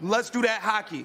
Let's do that hockey.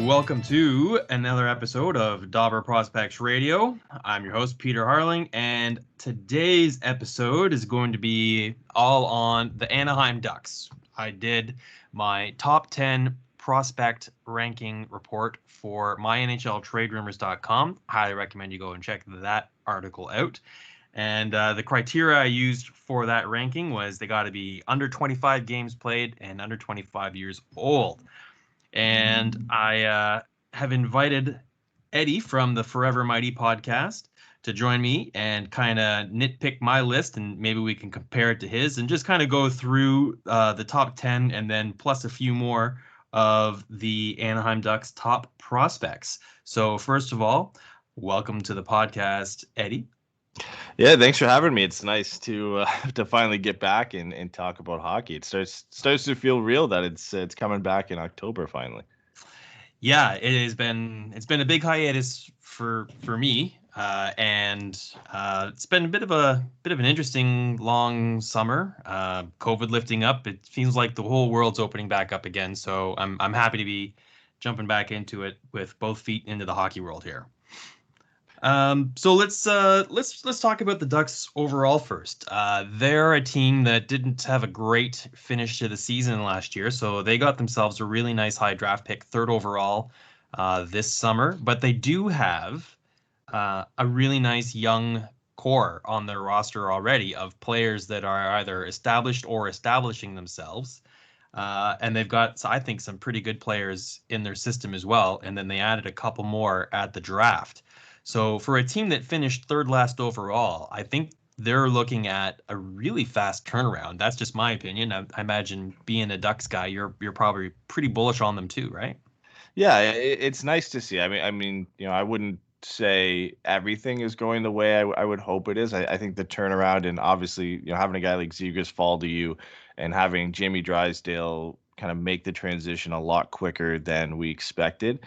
Welcome to another episode of Dobber Prospects Radio. I'm your host, Peter Harling, and today's episode is going to be all on the Anaheim Ducks. I did my top 10 prospect ranking report for mynhltradерumors.com. Highly recommend you go and check that article out. And the criteria I used for that ranking was they got to be under 25 games played and under 25 years old. And I have invited Eddy from the Forever Mighty podcast to join me and kind of nitpick my list, and maybe we can compare it to his and just kind of go through the top 10 and then plus a few more of the Anaheim Ducks top prospects. So first of all, welcome to the podcast, Eddy. Yeah, thanks for having me. It's nice to finally get back and talk about hockey. It starts to feel real that it's coming back in October finally. Yeah, it's been a big hiatus for me, and it's been a bit of an interesting long summer. COVID lifting up, it feels like the whole world's opening back up again. So I'm happy to be jumping back into it with both feet into the hockey world here. So let's talk about the Ducks overall first. They're a team that didn't have a great finish to the season last year, so they got themselves a really nice high draft pick, third overall, this summer. But they do have a really nice young core on their roster already of players that are either established or establishing themselves. And they've got, I think, some pretty good players in their system as well. And then they added a couple more at the draft. So for a team that finished third last overall, I think they're looking at a really fast turnaround. That's just my opinion. I imagine being a Ducks guy, you're probably pretty bullish on them too, right? Yeah, it's nice to see. I mean, I wouldn't say everything is going the way I would hope it is. I think the turnaround, and obviously, having a guy like Zegras fall to you and having Jamie Drysdale kind of make the transition a lot quicker than we expected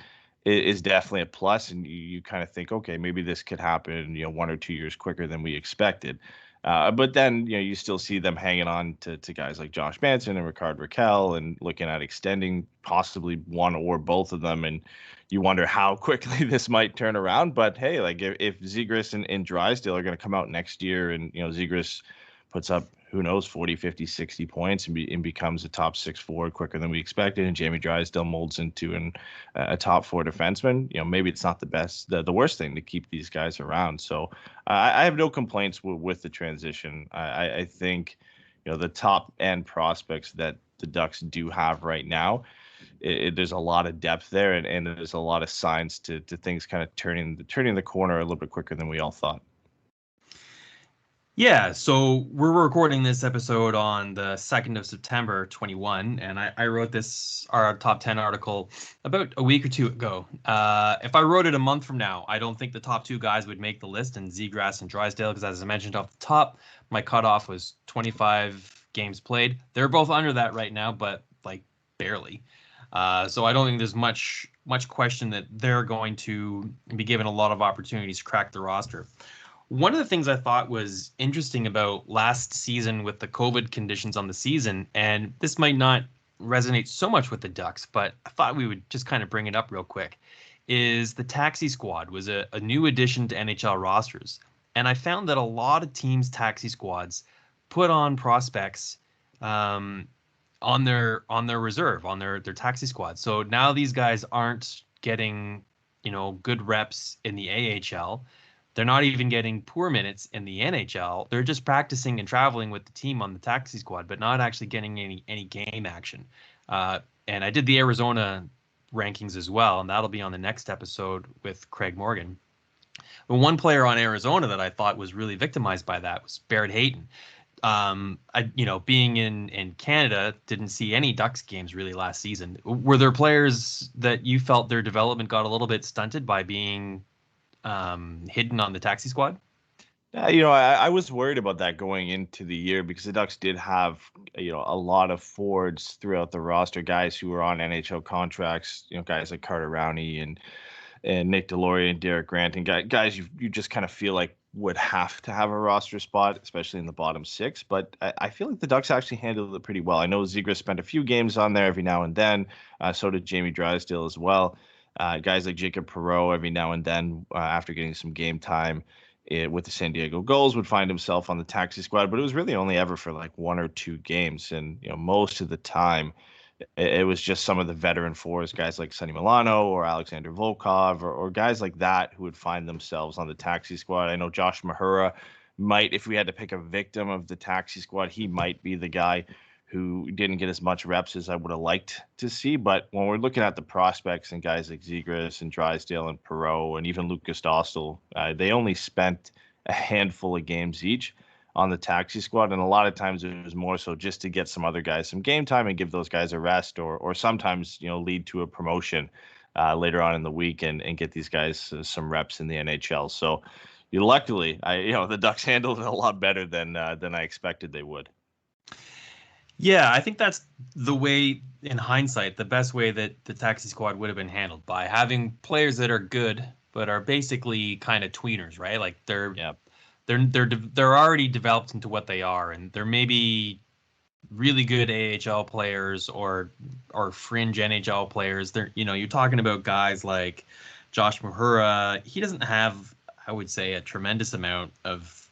is definitely a plus. And you kind of think, okay, maybe this could happen, 1 or 2 years quicker than we expected. But then, you still see them hanging on to guys like Josh Manson and Rickard Rakell and looking at extending possibly one or both of them. And you wonder how quickly this might turn around. But hey, like if Zegras and Drysdale are going to come out next year and, Zegras puts up, who knows, 40, 50, 60 points and becomes a top 6 forward quicker than we expected, and Jamie Drysdale molds into a top 4 defenseman, maybe it's not the worst thing to keep these guys around. So I have no complaints with the transition. I think, the top end prospects that the Ducks do have right now, there's a lot of depth there, and there's a lot of signs to things kind of turning the corner a little bit quicker than we all thought. Yeah, so we're recording this episode on the 2nd of September, 21, and I wrote our top 10 article about a week or two ago. If I wrote it a month from now, I don't think the top 2 guys would make the list, and Zegras and Drysdale, because as I mentioned off the top, my cutoff was 25 games played. They're both under that right now, but like barely. So I don't think there's much question that they're going to be given a lot of opportunities to crack the roster. One of the things I thought was interesting about last season with the COVID conditions on the season, and this might not resonate so much with the Ducks, but I thought we would just kind of bring it up real quick, is the taxi squad was a new addition to NHL rosters. And I found that a lot of teams' taxi squads put on prospects on their reserve, on their taxi squad. So now these guys aren't getting, good reps in the AHL. They're not even getting poor minutes in the NHL. They're just practicing and traveling with the team on the taxi squad, but not actually getting any game action. And I did the Arizona rankings as well, and that'll be on the next episode with Craig Morgan. But one player on Arizona that I thought was really victimized by that was Barrett Hayton. Being in Canada, didn't see any Ducks games really last season. Were there players that you felt their development got a little bit stunted by being hidden on the taxi squad? I was worried about that going into the year because the Ducks did have, a lot of forwards throughout the roster, guys who were on NHL contracts, guys like Carter Rowney and and Nick Deslauriers and Derek Grant, and guys you just kind of feel like would have to have a roster spot, especially in the bottom six. But I feel like the Ducks actually handled it pretty well. I know Zegras spent a few games on there every now and then. So did Jamie Drysdale as well. Guys like Jacob Perreault every now and then, after getting some game time with the San Diego Gulls, would find himself on the taxi squad. But it was really only ever for like 1 or 2 games, and most of the time it was just some of the veteran fours, guys like Sonny Milano or Alexander Volkov, or guys like that who would find themselves on the taxi squad. I know Josh Mahura might, if we had to pick a victim of the taxi squad, he might be the guy who didn't get as much reps as I would have liked to see. But when we're looking at the prospects and guys like Zegras and Drysdale and Perreault and even Lucas Dostal, they only spent a handful of games each on the taxi squad, and a lot of times it was more so just to get some other guys some game time and give those guys a rest, or sometimes lead to a promotion later on in the week and get these guys some reps in the NHL. So luckily, the Ducks handled it a lot better than I expected they would. Yeah, I think that's the way, in hindsight, the best way that the taxi squad would have been handled, by having players that are good but are basically kind of tweeners, right? Like they're already developed into what they are, and they're maybe really good AHL players or fringe NHL players. They're you're talking about guys like Josh Mahura. He doesn't have, I would say, a tremendous amount of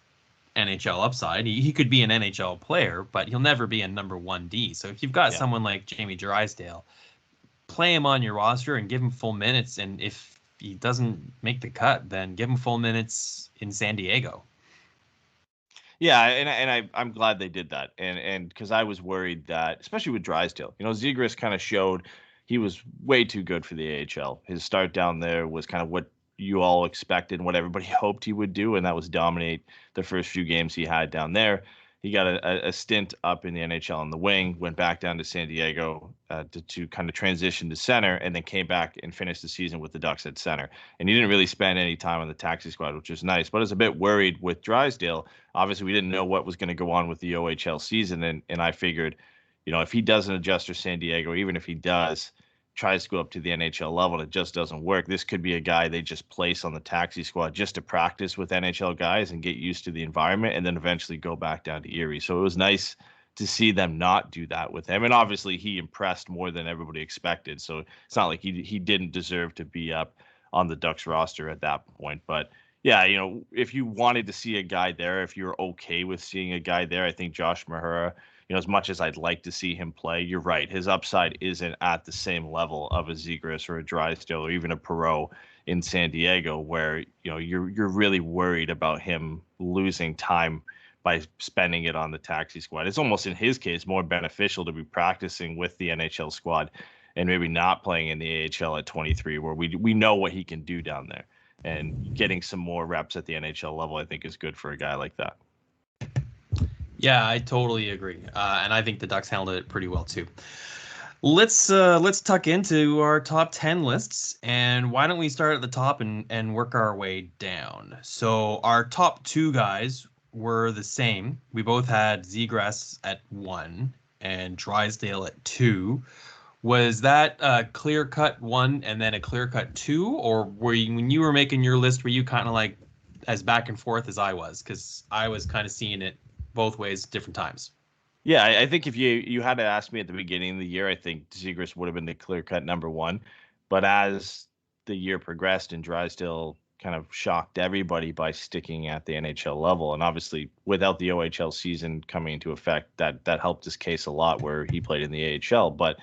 NHL upside. He could be an NHL player, but he'll never be a number 1D. So if you've got someone like Jamie Drysdale, play him on your roster and give him full minutes. And if he doesn't make the cut, then give him full minutes in San Diego. Yeah, and I'm glad they did that, and because I was worried that, especially with Drysdale, Zegras kind of showed he was way too good for the AHL. His start down there was kind of what you all expected and what everybody hoped he would do, and that was dominate the first few games he had down there. He got a stint up in the NHL on the wing, went back down to San Diego to kind of transition to center, and then came back and finished the season with the Ducks at center. And he didn't really spend any time on the taxi squad, which was nice. But I was a bit worried with Drysdale. Obviously, we didn't know what was going to go on with the OHL season, and I figured, if he doesn't adjust for San Diego, even if he does, tries to go up to the NHL level, it just doesn't work. This could be a guy they just place on the taxi squad just to practice with NHL guys and get used to the environment, and then eventually go back down to Erie. So it was nice to see them not do that with him. And obviously he impressed more than everybody expected. So it's not like he didn't deserve to be up on the Ducks roster at that point. But yeah, if you wanted to see a guy there, if you're okay with seeing a guy there, I think Josh Mahura, as much as I'd like to see him play, you're right. His upside isn't at the same level of a Zegras or a Drysdale or even a Perreault in San Diego, where you're really worried about him losing time by spending it on the taxi squad. It's almost, in his case, more beneficial to be practicing with the NHL squad and maybe not playing in the AHL at 23, where we know what he can do down there. And getting some more reps at the NHL level, I think, is good for a guy like that. Yeah, I totally agree, and I think the Ducks handled it pretty well too. Let's tuck into our top 10 lists, and why don't we start at the top and work our way down? So our top 2 guys were the same. We both had Zegras at 1 and Drysdale at 2. Was that a clear-cut 1 and then a clear-cut 2, or when you were making your list, were you kind of like as back and forth as I was? Because I was kind of seeing it both ways, different times. Yeah, I think if you had to ask me at the beginning of the year, I think Zegras would have been the clear-cut number 1. But as the year progressed and Drysdale kind of shocked everybody by sticking at the NHL level, and obviously without the OHL season coming into effect, that helped his case a lot where he played in the AHL. But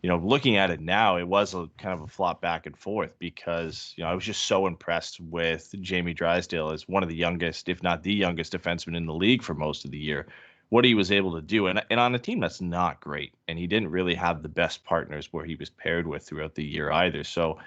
looking at it now, it was a kind of a flop back and forth because, I was just so impressed with Jamie Drysdale as one of the youngest, if not the youngest defenseman in the league for most of the year, what he was able to do. And on a team that's not great. And he didn't really have the best partners where he was paired with throughout the year either. So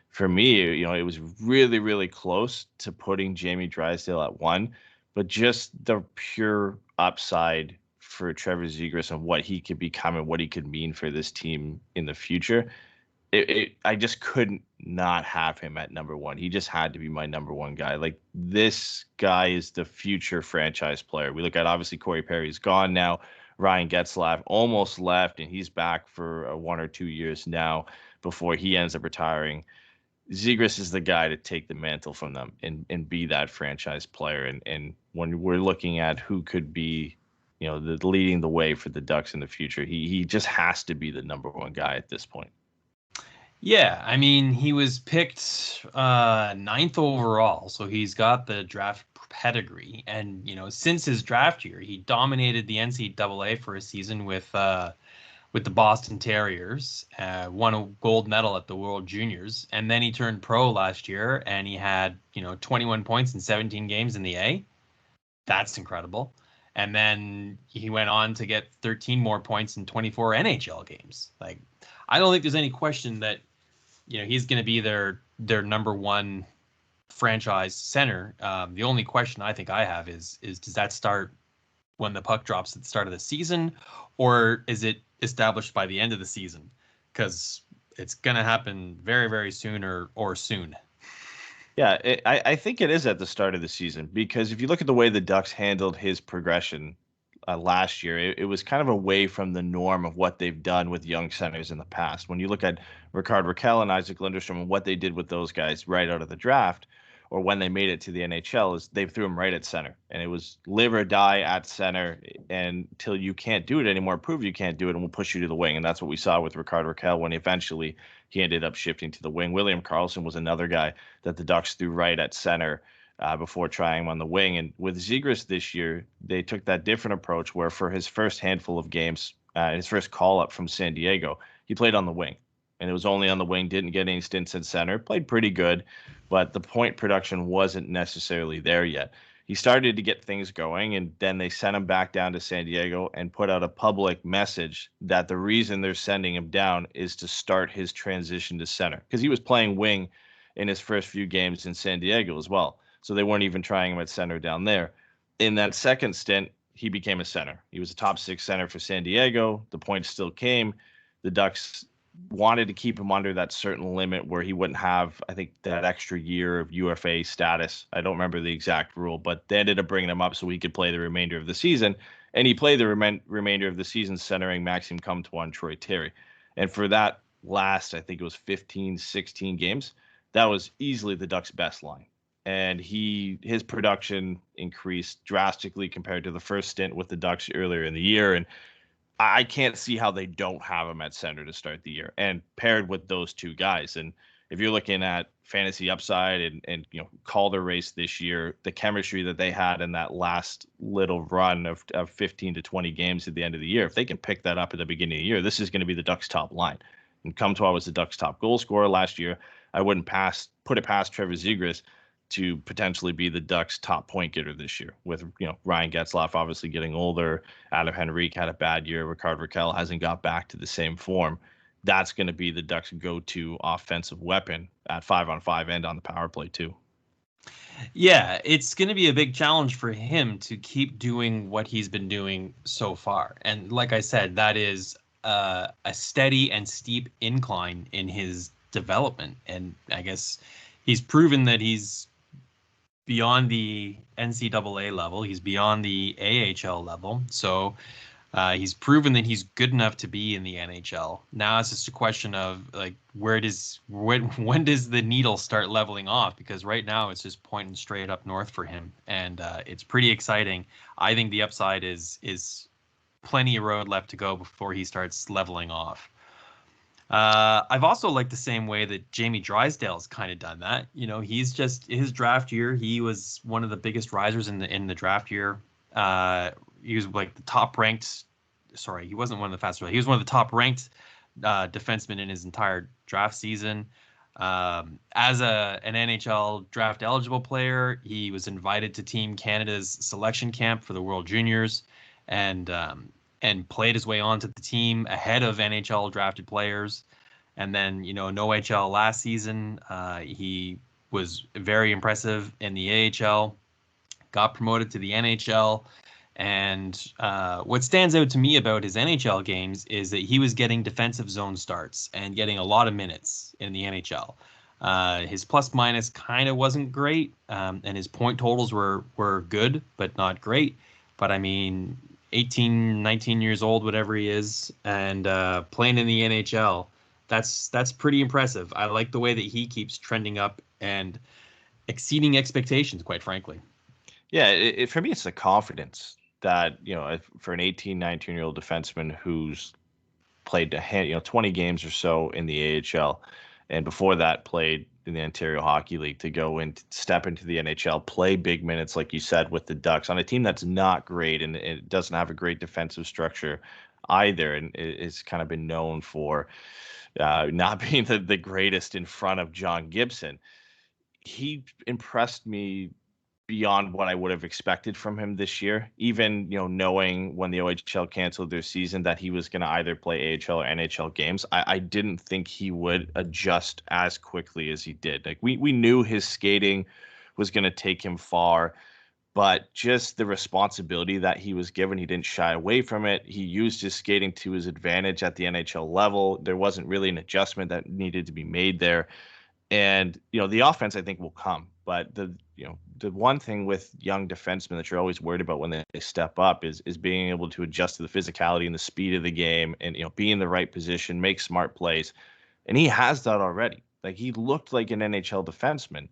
for me, it was really, really close to putting Jamie Drysdale at 1, but just the pure upside for Trevor Zegras and what he could become and what he could mean for this team in the future, I just couldn't not have him at number 1. He just had to be my number 1 guy. Like, this guy is the future franchise player. We look at, obviously, Corey Perry's gone now. Ryan Getzlaf almost left, and he's back for 1 or 2 years now before he ends up retiring. Zegras is the guy to take the mantle from them and be that franchise player. And when we're looking at who could be, the leading the way for the Ducks in the future, he just has to be the number one guy at this point. Yeah, I mean, he was picked ninth overall, so he's got the draft pedigree. And, since his draft year, he dominated the NCAA for a season with the Boston Terriers, won a gold medal at the World Juniors, and then he turned pro last year and he had, 21 points in 17 games in the A. That's incredible. And then he went on to get 13 more points in 24 NHL games. Like, I don't think there's any question that, he's going to be their number one franchise center. The only question I think I have is does that start when the puck drops at the start of the season, or is it established by the end of the season? Because it's going to happen very, very soon or soon. Yeah, I think it is at the start of the season, because if you look at the way the Ducks handled his progression last year, it was kind of away from the norm of what they've done with young centers in the past. When you look at Rickard Rakell and Isaac Lindstrom and what they did with those guys right out of the draft, or when they made it to the NHL, is they threw him right at center. And it was live or die at center, and until you can't do it anymore, prove you can't do it, and we'll push you to the wing. And that's what we saw with Rickard Rakell when eventually he ended up shifting to the wing. William Karlsson was another guy that the Ducks threw right at center before trying him on the wing. And with Zegras this year, they took that different approach where for his first handful of games, his first call-up from San Diego, he played on the wing. And it was only on the wing, didn't get any stints at center, played pretty good, but the point production wasn't necessarily there yet. He started to get things going, and then they sent him back down to San Diego and put out a public message that the reason they're sending him down is to start his transition to center, because he was playing wing in his first few games in San Diego as well. So they weren't even trying him at center down there. In that second stint, he became a center. He was a top six center for San Diego. The points still came. The Ducks wanted to keep him under that certain limit where he wouldn't have, I think, that extra year of UFA status. I don't remember the exact rule, but they ended up bringing him up so he could play the remainder of the season. And he played the remainder of the season centering Maxime Comtois and Troy Terry. And for that last, I think it was 15, 16 games, that was easily the Ducks' best line. And his production increased drastically compared to the first stint with the Ducks earlier in the year. And I can't see how they don't have him at center to start the year, and paired with those two guys. And if you're looking at fantasy upside and Calder race this year, the chemistry that they had in that last little run of 15 to 20 games at the end of the year, if they can pick that up at the beginning of the year, this is going to be the Ducks' top line. And Comtois was the Ducks' top goal scorer last year. I wouldn't put it past Trevor Zegras to potentially be the Ducks' top point getter this year, with Ryan Getzlaf obviously getting older. Adam Henrique had a bad year. Rickard Rakell hasn't got back to the same form. That's going to be the Ducks' go-to offensive weapon at 5-on-5 and on the power play too. Yeah, it's going to be a big challenge for him to keep doing what he's been doing so far. And like I said, that is a steady and steep incline in his development. And I guess he's proven that he's beyond the NCAA level. He's beyond the AHL level. So he's proven that he's good enough to be in the NHL. Now it's just a question of like, when does the needle start leveling off? Because right now it's just pointing straight up north for him, and it's pretty exciting. I think the upside is plenty of road left to go before he starts leveling off. I've also liked the same way that Jamie Drysdale's kind of done that. He's just his draft year. He was one of the biggest risers in the draft year. He was like the top ranked. Sorry, he wasn't one of the fastest. He was one of the top ranked defensemen in his entire draft season. As an NHL draft eligible player, he was invited to Team Canada's selection camp for the World Juniors, and played his way onto the team ahead of NHL drafted players. And then, no HL last season. He was very impressive in the AHL, got promoted to the NHL. And what stands out to me about his NHL games is that he was getting defensive zone starts and getting a lot of minutes in the NHL. His plus minus kind of wasn't great, and his point totals were good, but not great. But I mean, 18, 19 years old, whatever he is, and playing in the NHL, That's pretty impressive. I like the way that he keeps trending up and exceeding expectations, quite frankly. Yeah, for me, it's the confidence that, for an 18, 19-year-old defenseman who's played 20 games or so in the AHL, and before that played in the Ontario Hockey League, to go and step into the NHL, play big minutes, like you said, with the Ducks on a team that's not great and it doesn't have a great defensive structure either, and it's kind of been known for not being the greatest in front of John Gibson. He impressed me beyond what I would have expected from him this year. Even, knowing when the OHL canceled their season that he was going to either play AHL or NHL games, I didn't think he would adjust as quickly as he did. Like we knew his skating was going to take him far, but just the responsibility that he was given, he didn't shy away from it. He used his skating to his advantage at the NHL level. There wasn't really an adjustment that needed to be made there. And the offense, I think, will come, but the one thing with young defensemen that you're always worried about when they step up is being able to adjust to the physicality and the speed of the game, and be in the right position, make smart plays, and he has that already. Like, he looked like an NHL defenseman.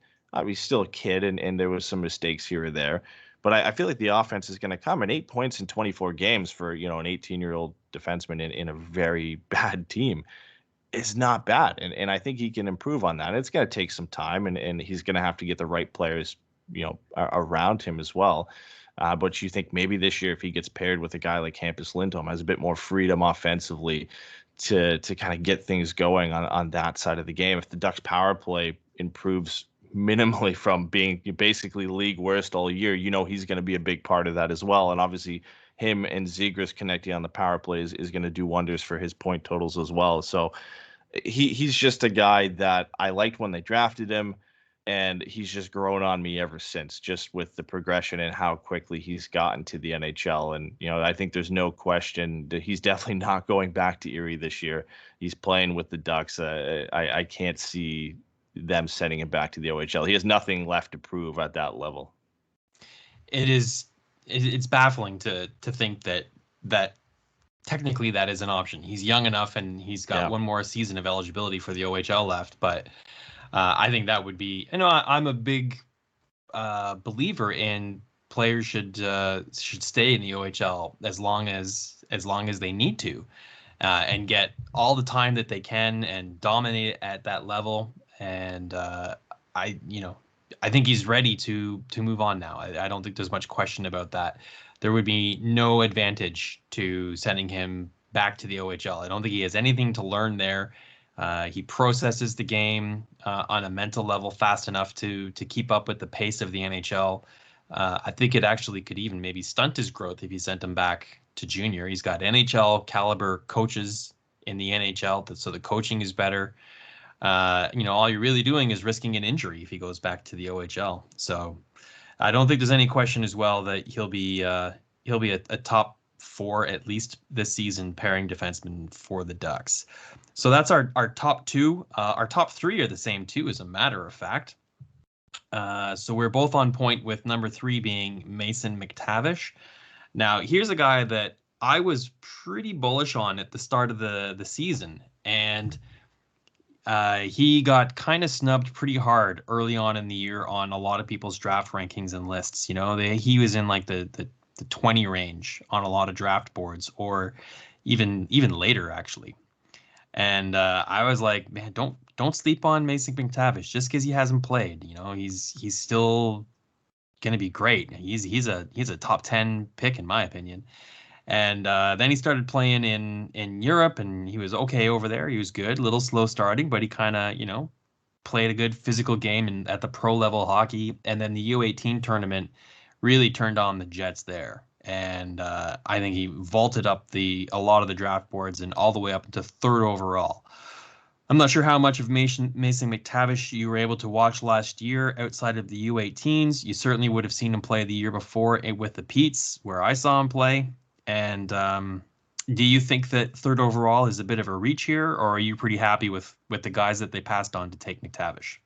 He's still a kid, and there was some mistakes here or there, but I feel like the offense is going to come. And 8 points in 24 games for an 18-year-old defenseman in a very bad team is not bad. And I think he can improve on that. It's going to take some time, and he's going to have to get the right players, around him as well. But you think maybe this year, if he gets paired with a guy like Hampus Lindholm, has a bit more freedom offensively to kind of get things going on that side of the game. If the Ducks power play improves minimally from being basically league worst all year, he's going to be a big part of that as well. And obviously him and Zegras connecting on the power play is going to do wonders for his point totals as well. So he's just a guy that I liked when they drafted him, and he's just grown on me ever since, just with the progression and how quickly he's gotten to the NHL. And, I think there's no question that he's definitely not going back to Erie this year. He's playing with the Ducks. I can't see them sending him back to the OHL. He has nothing left to prove at that level. It's baffling to think that technically that is an option. He's young enough, and he's got one more season of eligibility for the OHL left. But I think that would be, I'm a big believer in players should stay in the OHL as long as they need to, and get all the time that they can and dominate at that level. And I think he's ready to move on now. I don't think there's much question about that. There would be no advantage to sending him back to the OHL. I don't think he has anything to learn there. He processes the game on a mental level fast enough to keep up with the pace of the NHL. I think it actually could even maybe stunt his growth if you sent him back to junior. He's got NHL caliber coaches in the NHL, so the coaching is better. All you're really doing is risking an injury if he goes back to the OHL. So I don't think there's any question as well that he'll be a top 4 at least this season pairing defenseman for the Ducks. So that's our top 2. Our top 3 are the same too, as a matter of fact. So we're both on point with number 3 being Mason McTavish. Now, here's a guy that I was pretty bullish on at the start of the season, and he got kind of snubbed pretty hard early on in the year on a lot of people's draft rankings and lists. He was in like the 20 range on a lot of draft boards, or even later actually. And I was like, man, don't sleep on Mason McTavish just because he hasn't played. He's still gonna be great. He's a top 10 pick in my opinion. And then he started playing in Europe, and he was okay over there. He was good, a little slow starting, but he kind of, played a good physical game at the pro level hockey. And then the U18 tournament really turned on the Jets there. And I think he vaulted up a lot of the draft boards and all the way up into 3rd overall. I'm not sure how much of Mason McTavish you were able to watch last year outside of the U18s. You certainly would have seen him play the year before with the Petes, where I saw him play. And do you think that 3rd overall is a bit of a reach here, or are you pretty happy with the guys that they passed on to take McTavish?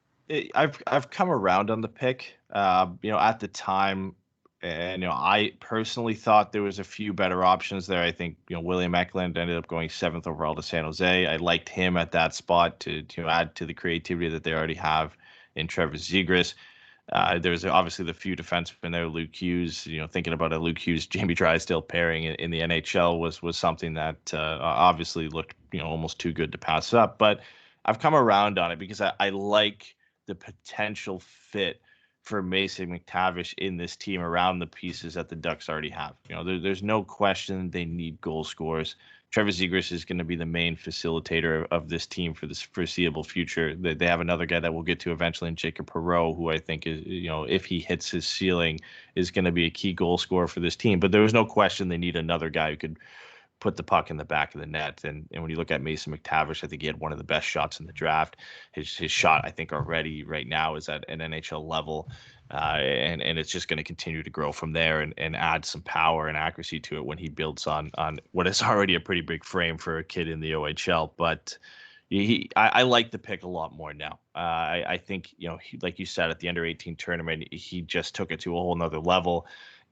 I've come around on the pick. At the time, And I personally thought there was a few better options there. I think William Eklund ended up going 7th overall to San Jose. I liked him at that spot to add to the creativity that they already have in Trevor Zegras. There's obviously the few defensemen there. Luke Hughes, thinking about a Luke Hughes, Jamie Drysdale pairing in the NHL was something that obviously looked almost too good to pass up. But I've come around on it because I like the potential fit for Mason McTavish in this team around the pieces that the Ducks already have. There's no question they need goal scorers. Trevor Zegras is going to be the main facilitator of this team for this foreseeable future. They have another guy that we'll get to eventually in Jacob Perreault, who I think is, if he hits his ceiling, is going to be a key goal scorer for this team. But there was no question they need another guy who could put the puck in the back of the net. And when you look at Mason McTavish, I think he had one of the best shots in the draft. His shot, I think, already right now is at an NHL level. And it's just going to continue to grow from there and add some power and accuracy to it when he builds on what is already a pretty big frame for a kid in the OHL. But I like the pick a lot more now. I think, like you said, at the under 18 tournament, he just took it to a whole nother level.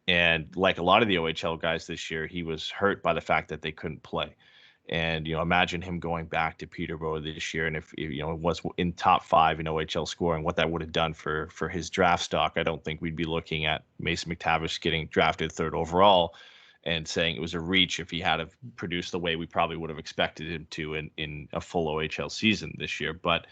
And like a lot of the OHL guys this year, he was hurt by the fact that they couldn't play. And, imagine him going back to Peterborough this year. And if, was in top 5 in OHL scoring, what that would have done for his draft stock. I don't think we'd be looking at Mason McTavish getting drafted 3rd overall and saying it was a reach if he had produced the way we probably would have expected him to in a full OHL season this year. But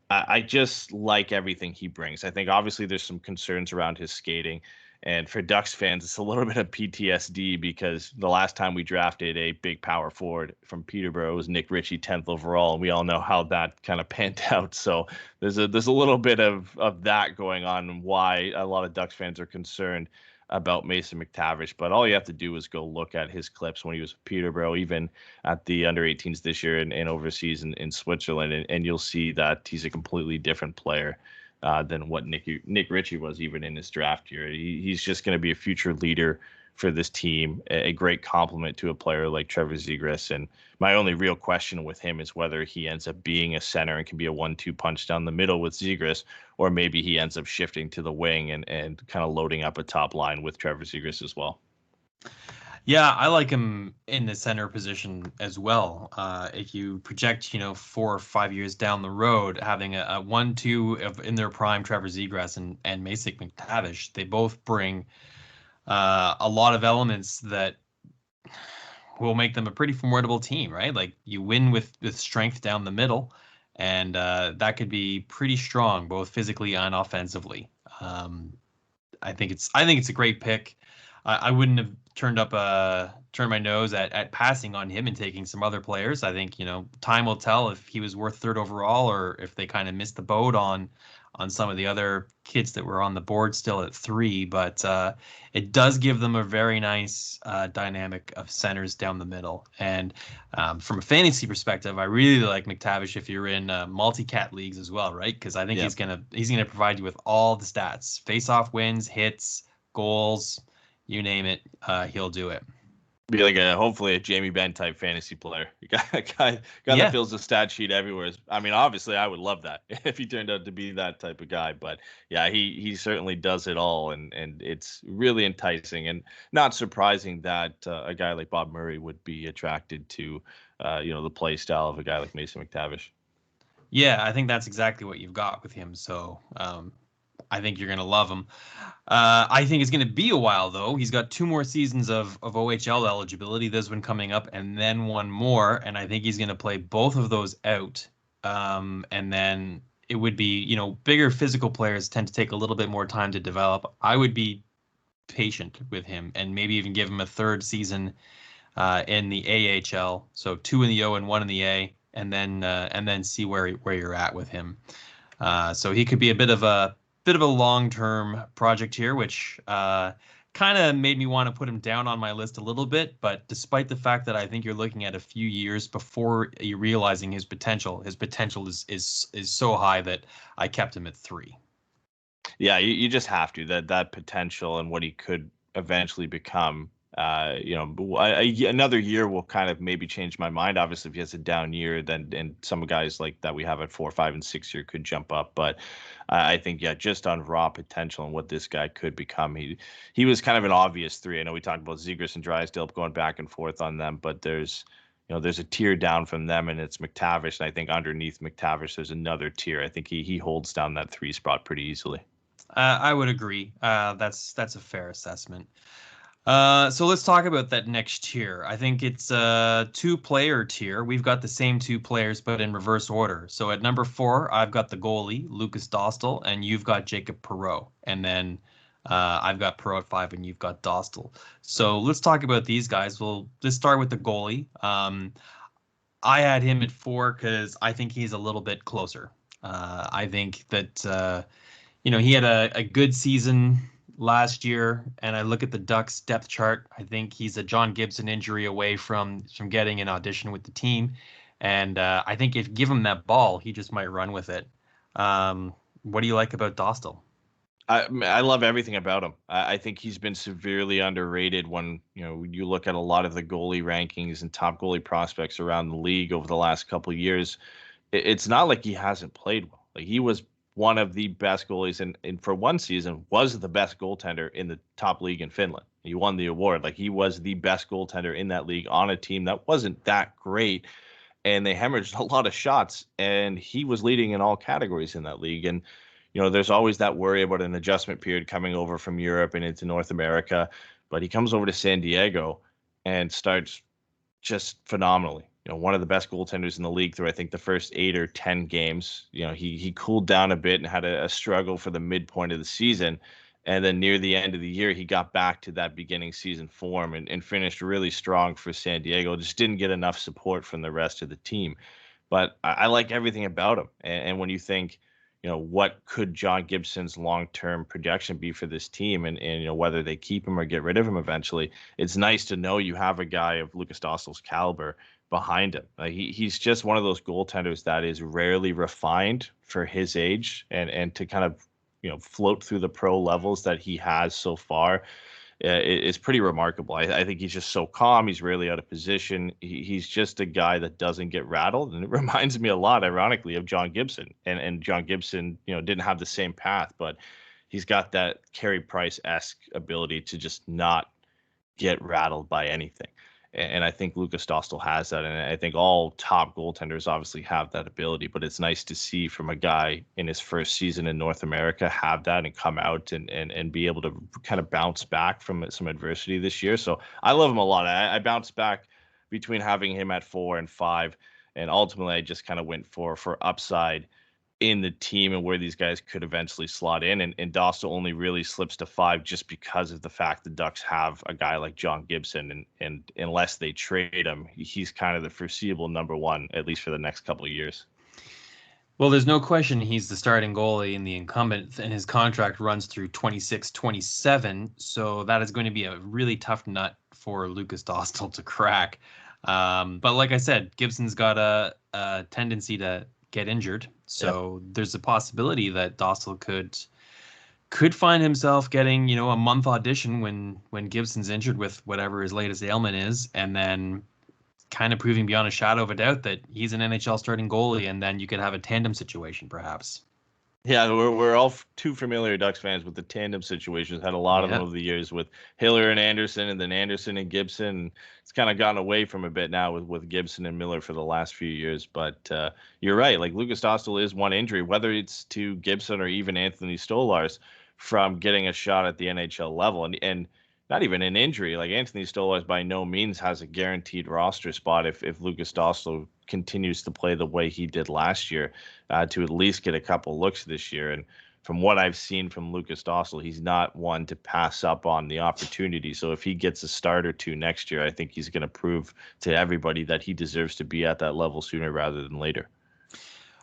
I just like everything he brings. I think obviously there's some concerns around his skating. And for Ducks fans, it's a little bit of PTSD because the last time we drafted a big power forward from Peterborough was Nick Ritchie, 10th overall, and we all know how that kind of panned out. So there's a little bit of that going on and why a lot of Ducks fans are concerned about Mason McTavish. But all you have to do is go look at his clips when he was with Peterborough, even at the under 18s this year and overseas in Switzerland, and you'll see that he's a completely different player than what Nick Ritchie was even in his draft year. He's just going to be a future leader for this team, a great compliment to a player like Trevor Zegras. And my only real question with him is whether he ends up being a center and can be a 1-2 punch down the middle with Zegras, or maybe he ends up shifting to the wing and kind of loading up a top line with Trevor Zegras as well. Yeah, I like him in the center position as well. If you project, 4 or 5 years down the road, having a 1-2 in their prime, Trevor Zegras and Mason McTavish, they both bring a lot of elements that will make them a pretty formidable team, right? Like you win with strength down the middle, and that could be pretty strong, both physically and offensively. I think it's a great pick. I wouldn't have turned my nose at passing on him and taking some other players. I think, time will tell if he was worth 3rd overall or if they kind of missed the boat on some of the other kids that were on the board still at 3. But it does give them a very nice dynamic of centers down the middle. And from a fantasy perspective, I really like McTavish if you're in multi-cat leagues as well, right? Because I think he's gonna provide you with all the stats: face-off wins, hits, goals. You name it, he'll do it. Be like hopefully a Jamie Benn type fantasy player. A guy that fills the stat sheet everywhere. I mean, obviously, I would love that if he turned out to be that type of guy. But yeah, he certainly does it all, and it's really enticing and not surprising that a guy like Bob Murray would be attracted to the play style of a guy like Mason McTavish. Yeah, I think that's exactly what you've got with him. So I think you're going to love him. I think it's going to be a while, though. He's got 2 more seasons of OHL eligibility, this one coming up, and then 1 more. And I think he's going to play both of those out. And then it would be, bigger physical players tend to take a little bit more time to develop. I would be patient with him and maybe even give him a 3rd season in the AHL. So 2 in the O and 1 in the A, and then see where you're at with him. So he could be a bit of a long-term project here, which kind of made me want to put him down on my list a little bit. But despite the fact that I think you're looking at a few years before you're realizing his potential is so high that I kept him at 3. Yeah, you just have to. That potential and what he could eventually become Another year will kind of maybe change my mind. Obviously, if he has a down year, then and some guys like that we have at 4, 5, and 6 year could jump up. But I think, yeah, just on raw potential and what this guy could become, he was kind of an obvious 3. I know we talked about Zegras and Drysdale going back and forth on them, but there's a tier down from them, and it's McTavish. And I think underneath McTavish, there's another tier. I think he holds down that 3 spot pretty easily. I would agree. That's a fair assessment. So let's talk about that next tier. I think it's a 2-player tier. We've got the same 2 players, but in reverse order. So at number 4, I've got the goalie, Lucas Dostal, and you've got Jacob Perreault. And then I've got Perreault at 5, and you've got Dostal. So let's talk about these guys. Well, let's start with the goalie. I had him at 4 because I think he's a little bit closer. I think that, he had a good season last year, and I look at the Ducks depth chart. I think he's a John Gibson injury away from getting an audition with the team, and I think if give him that ball, he just might run with it. What do you like about Dostal? I love everything about him. I think he's been severely underrated when you look at a lot of the goalie rankings and top goalie prospects around the league over the last couple of years. It's not like he hasn't played well. Like, he was one of the best goalies, and for one season was the best goaltender in the top league in Finland. He won the award. Like, he was the best goaltender in that league on a team that wasn't that great, and they hemorrhaged a lot of shots, and he was leading in all categories in that league. And there's always that worry about an adjustment period coming over from Europe and into North America, but he comes over to San Diego and starts just phenomenally. One of the best goaltenders in the league through, I think, the first 8 or 10 games. He cooled down a bit and had a struggle for the midpoint of the season. And then near the end of the year, he got back to that beginning season form and finished really strong for San Diego. Just didn't get enough support from the rest of the team. But I like everything about him. And when you think, what could John Gibson's long-term projection be for this team, and whether they keep him or get rid of him eventually, it's nice to know you have a guy of Lucas Dostal's caliber behind him. He's just one of those goaltenders that is rarely refined for his age, and to kind of float through the pro levels that he has so far is pretty remarkable. I think he's just so calm. He's rarely out of position. He's just a guy that doesn't get rattled, and it reminds me a lot, ironically, of John Gibson. And John Gibson, didn't have the same path, but he's got that Carey Price-esque ability to just not get rattled by anything. And I think Lucas Dostal has that. And I think all top goaltenders obviously have that ability, but it's nice to see from a guy in his first season in North America have that and come out and be able to kind of bounce back from some adversity this year. So I love him a lot. I bounced back between having him at 4 and 5. And ultimately, I just kind of went for upside in the team and where these guys could eventually slot in. And Dostal only really slips to 5 just because of the fact the Ducks have a guy like John Gibson. And unless they trade him, he's kind of the foreseeable number 1, at least for the next couple of years. Well, there's no question he's the starting goalie and the incumbent, and his contract runs through 26-27. So that is going to be a really tough nut for Lucas Dostal to crack. But like I said, Gibson's got a tendency to get injured, so there's a possibility that Dostal could find himself getting a month audition when Gibson's injured with whatever his latest ailment is, and then kind of proving beyond a shadow of a doubt that he's an NHL starting goalie, and then you could have a tandem situation perhaps. Yeah, we're all too familiar, Ducks fans, with the tandem situations. Had a lot of them over the years with Hiller and Anderson, and then Anderson and Gibson. It's kind of gotten away from a bit now with Gibson and Miller for the last few years. But you're right. Like, Lucas Dostal is one injury, whether it's to Gibson or even Anthony Stolarz, from getting a shot at the NHL level. And not even an injury. Like, Anthony Stolarz by no means has a guaranteed roster spot if Lucas Dostal continues to play the way he did last year, to at least get a couple looks this year. And from what I've seen from Lucas Dostal, he's not one to pass up on the opportunity. So if he gets a start or 2 next year, I think he's going to prove to everybody that he deserves to be at that level sooner rather than later.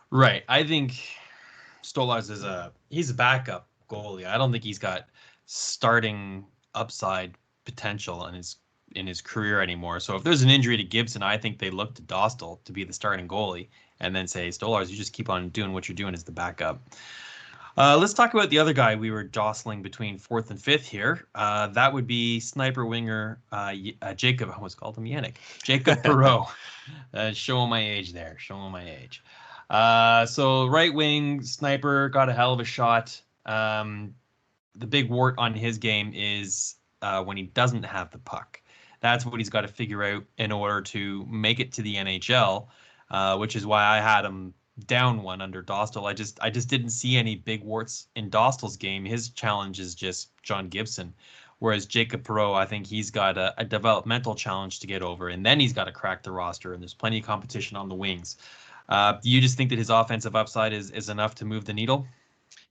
Right. I think Stolarz he's a backup goalie. I don't think he's got starting upside potential in his career anymore. So if there's an injury to Gibson, I think they look to Dostal to be the starting goalie, and then say, Stolarz, you just keep on doing what you're doing as the backup. Let's talk about the other guy we were jostling between fourth and fifth here. That would be sniper winger Jacob. I almost called him Yannick. Jacob Perreault. Showing my age there. Showing my age. So right wing sniper got a hell of a shot. The big wart on his game is when he doesn't have the puck. That's what he's got to figure out in order to make it to the NHL, which is why I had him down one under Dostal. I just didn't see any big warts in Dostal's game. His challenge is just John Gibson, whereas Jacob Perreault, I think he's got a developmental challenge to get over, and then he's got to crack the roster, and there's plenty of competition on the wings. Do you just think that his offensive upside is enough to move the needle?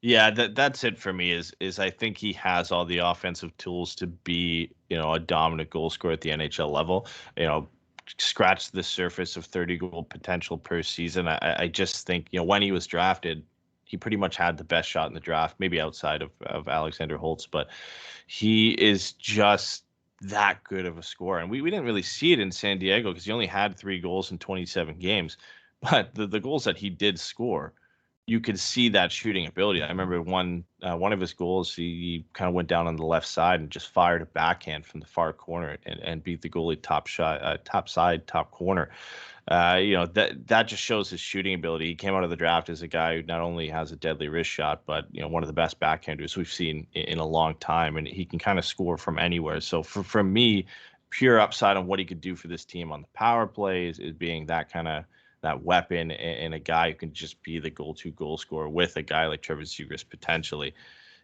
Yeah, that's it for me. Is I think he has all the offensive tools to be, a dominant goal scorer at the NHL level. Scratch the surface of 30 goal potential per season. I just think, when he was drafted, he pretty much had the best shot in the draft, maybe outside of Alexander Holtz, but he is just that good of a scorer. And we didn't really see it in San Diego because he only had 3 goals in 27 games. But the goals that he did score, you could see that shooting ability. I remember one of his goals, he kind of went down on the left side and just fired a backhand from the far corner and beat the goalie top side, top corner. That just shows his shooting ability. He came out of the draft as a guy who not only has a deadly wrist shot, but one of the best backhanders we've seen in a long time, and he can kind of score from anywhere. So for me, pure upside on what he could do for this team on the power play is being that weapon and a guy who can just be the go-to goal scorer with a guy like Trevor Zegras potentially.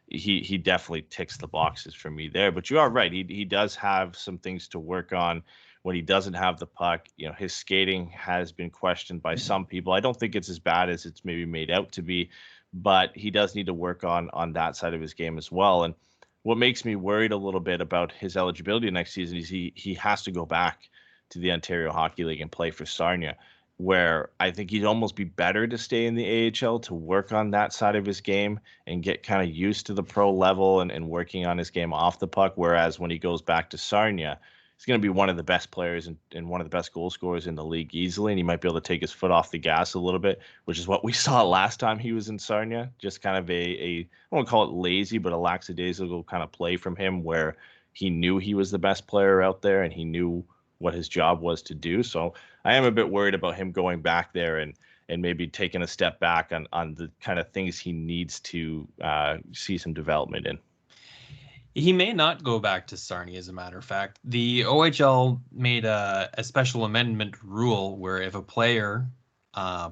He definitely ticks the boxes for me there. But you are right. He does have some things to work on when he doesn't have the puck. His skating has been questioned by some people. I don't think it's as bad as it's maybe made out to be, but he does need to work on that side of his game as well. And what makes me worried a little bit about his eligibility next season is he has to go back to the Ontario Hockey League and play for Sarnia, where I think he'd almost be better to stay in the AHL to work on that side of his game and get kind of used to the pro level and working on his game off the puck. Whereas when he goes back to Sarnia, he's going to be one of the best players and one of the best goal scorers in the league easily. And he might be able to take his foot off the gas a little bit, which is what we saw last time he was in Sarnia. Just kind of I won't call it lazy, but a lackadaisical kind of play from him where he knew he was the best player out there and he knew what his job was to do. So I am a bit worried about him going back there and maybe taking a step back on the kind of things he needs to see some development in. He may not go back to Sarnia, as a matter of fact. The OHL made a special amendment rule where if a player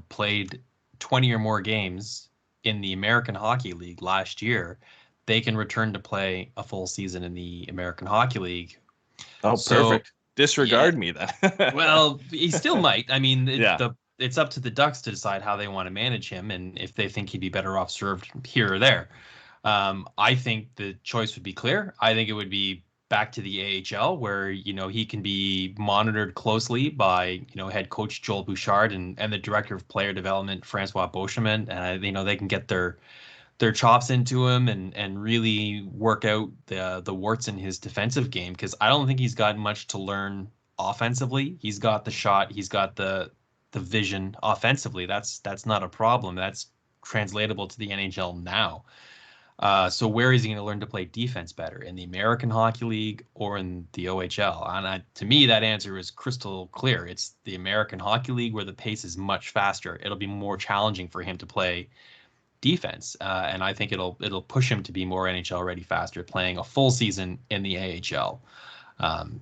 played 20 or more games in the American Hockey League last year, they can return to play a full season in the American Hockey League. Oh, perfect. Disregard me then. Well, he still might. I mean, it's up to the Ducks to decide how they want to manage him and if they think he'd be better off served here or there. I think the choice would be clear. I think it would be back to the AHL where, he can be monitored closely by, head coach Joel Bouchard and the director of player development, Francois Beauchemin. And, they can get their chops into him and really work out the warts in his defensive game, because I don't think he's got much to learn offensively. He's got the shot, he's got the vision offensively. That's not a problem. That's translatable to the NHL now. So where is he going to learn to play defense better, in the American Hockey League or in the OHL? And to me, that answer is crystal clear. It's the American Hockey League, where the pace is much faster. It'll be more challenging for him to play defense, and I think it'll push him to be more NHL ready faster, playing a full season in the AHL.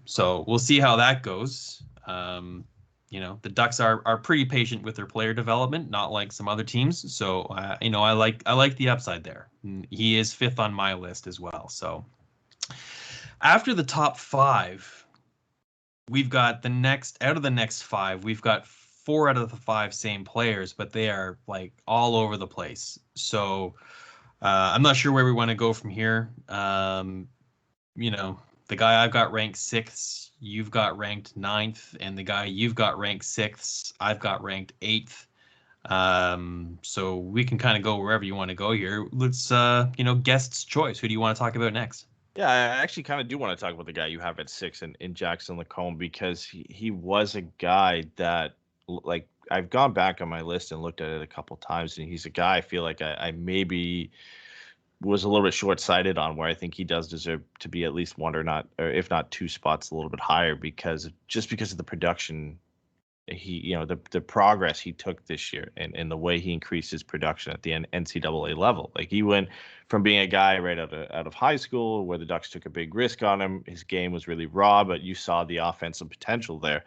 So we'll see how that goes. The Ducks are pretty patient with their player development, not like some other teams. So I like the upside there. He is 5th on my list as well. So after the top 5, we've got out of the next 5, we've got 4 out of the 5 same players, but they are like all over the place. So I'm not sure where we want to go from here. The guy I've got ranked 6th, you've got ranked 9th, and the guy you've got ranked 6th, I've got ranked 8th. So we can kind of go wherever you want to go here. Let's, guest's choice. Who do you want to talk about next? Yeah, I actually kind of do want to talk about the guy you have at 6 in Jackson Lacombe, because he was a guy that, like, I've gone back on my list and looked at it a couple times, and he's a guy I feel like I maybe was a little bit short-sighted on, where I think he does deserve to be at least one, or if not two spots a little bit higher, because of the production the progress he took this year, and the way he increased his production at the NCAA level. Like, he went from being a guy right out of high school where the Ducks took a big risk on him. His game was really raw, but you saw the offensive potential there.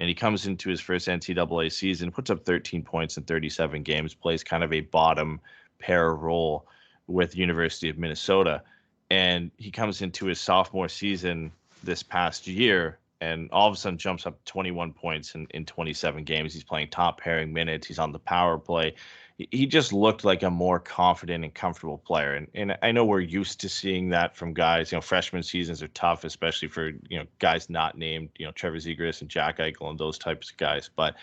And he comes into his first NCAA season, puts up 13 points in 37 games, plays kind of a bottom pair role with University of Minnesota. And he comes into his sophomore season this past year and all of a sudden jumps up 21 points in 27 games. He's playing top pairing minutes. He's on the power play. He just looked like a more confident and comfortable player. And I know we're used to seeing that from guys. Freshman seasons are tough, especially for, guys not named, Trevor Zegras and Jack Eichel and those types of guys. But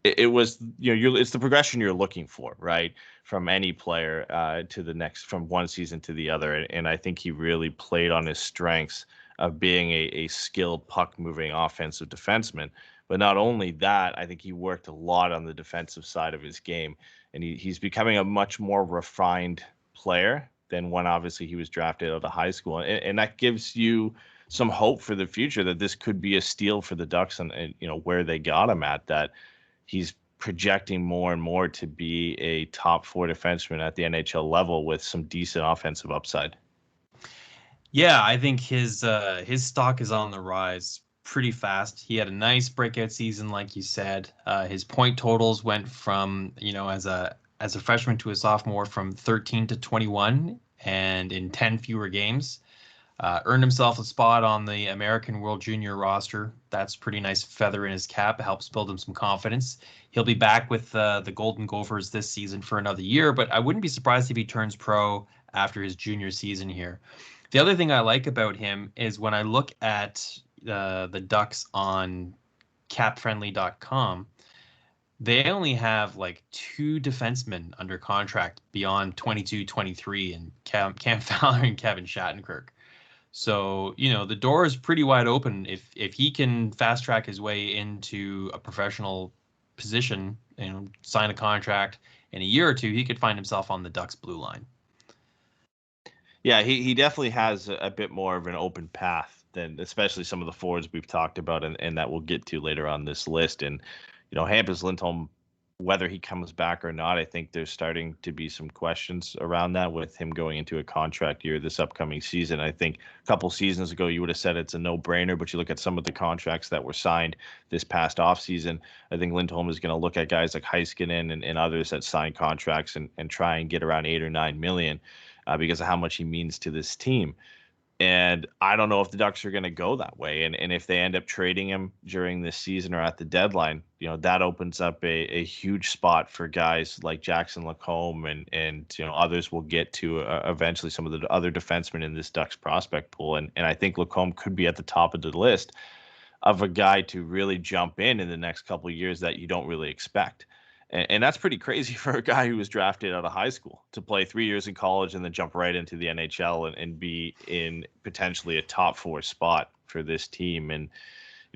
it was, it's the progression you're looking for, right? From any player to the next, from one season to the other. And I think he really played on his strengths of being a skilled puck-moving offensive defenseman. But not only that, I think he worked a lot on the defensive side of his game. And he's becoming a much more refined player than when obviously he was drafted out of high school. And that gives you some hope for the future that this could be a steal for the Ducks and where they got him at, that he's projecting more and more to be a top four defenseman at the NHL level with some decent offensive upside. Yeah, I think his stock is on the rise pretty fast. He had a nice breakout season, like you said. His point totals went from, as a freshman to a sophomore, from 13 to 21, and in 10 fewer games. Earned himself a spot on the American World Junior roster. That's a pretty nice feather in his cap. It helps build him some confidence. He'll be back with the Golden Gophers this season for another year, but I wouldn't be surprised if he turns pro after his junior season here. The other thing I like about him is when I look at the Ducks on capfriendly.com, they only have like two defensemen under contract beyond 22-23, and Cam Fowler and Kevin Shattenkirk. So, the door is pretty wide open. If he can fast track his way into a professional position and sign a contract in a year or two, he could find himself on the Ducks blue line. Yeah, he definitely has a bit more of an open path than especially some of the forwards we've talked about and that we'll get to later on this list. And, Hampus Lindholm, whether he comes back or not, I think there's starting to be some questions around that with him going into a contract year this upcoming season. I think a couple seasons ago, you would have said it's a no-brainer, but you look at some of the contracts that were signed this past offseason, I think Lindholm is going to look at guys like Heiskanen and others that signed contracts and try and get around $8 or $9 million because of how much he means to this team. And I don't know if the Ducks are going to go that way. And if they end up trading him during this season or at the deadline, that opens up a huge spot for guys like Jackson Lacombe and others will get to eventually some of the other defensemen in this Ducks prospect pool. And I think Lacombe could be at the top of the list of a guy to really jump in the next couple of years that you don't really expect. And that's pretty crazy for a guy who was drafted out of high school to play 3 years in college and then jump right into the NHL and be in potentially a top four spot for this team. And,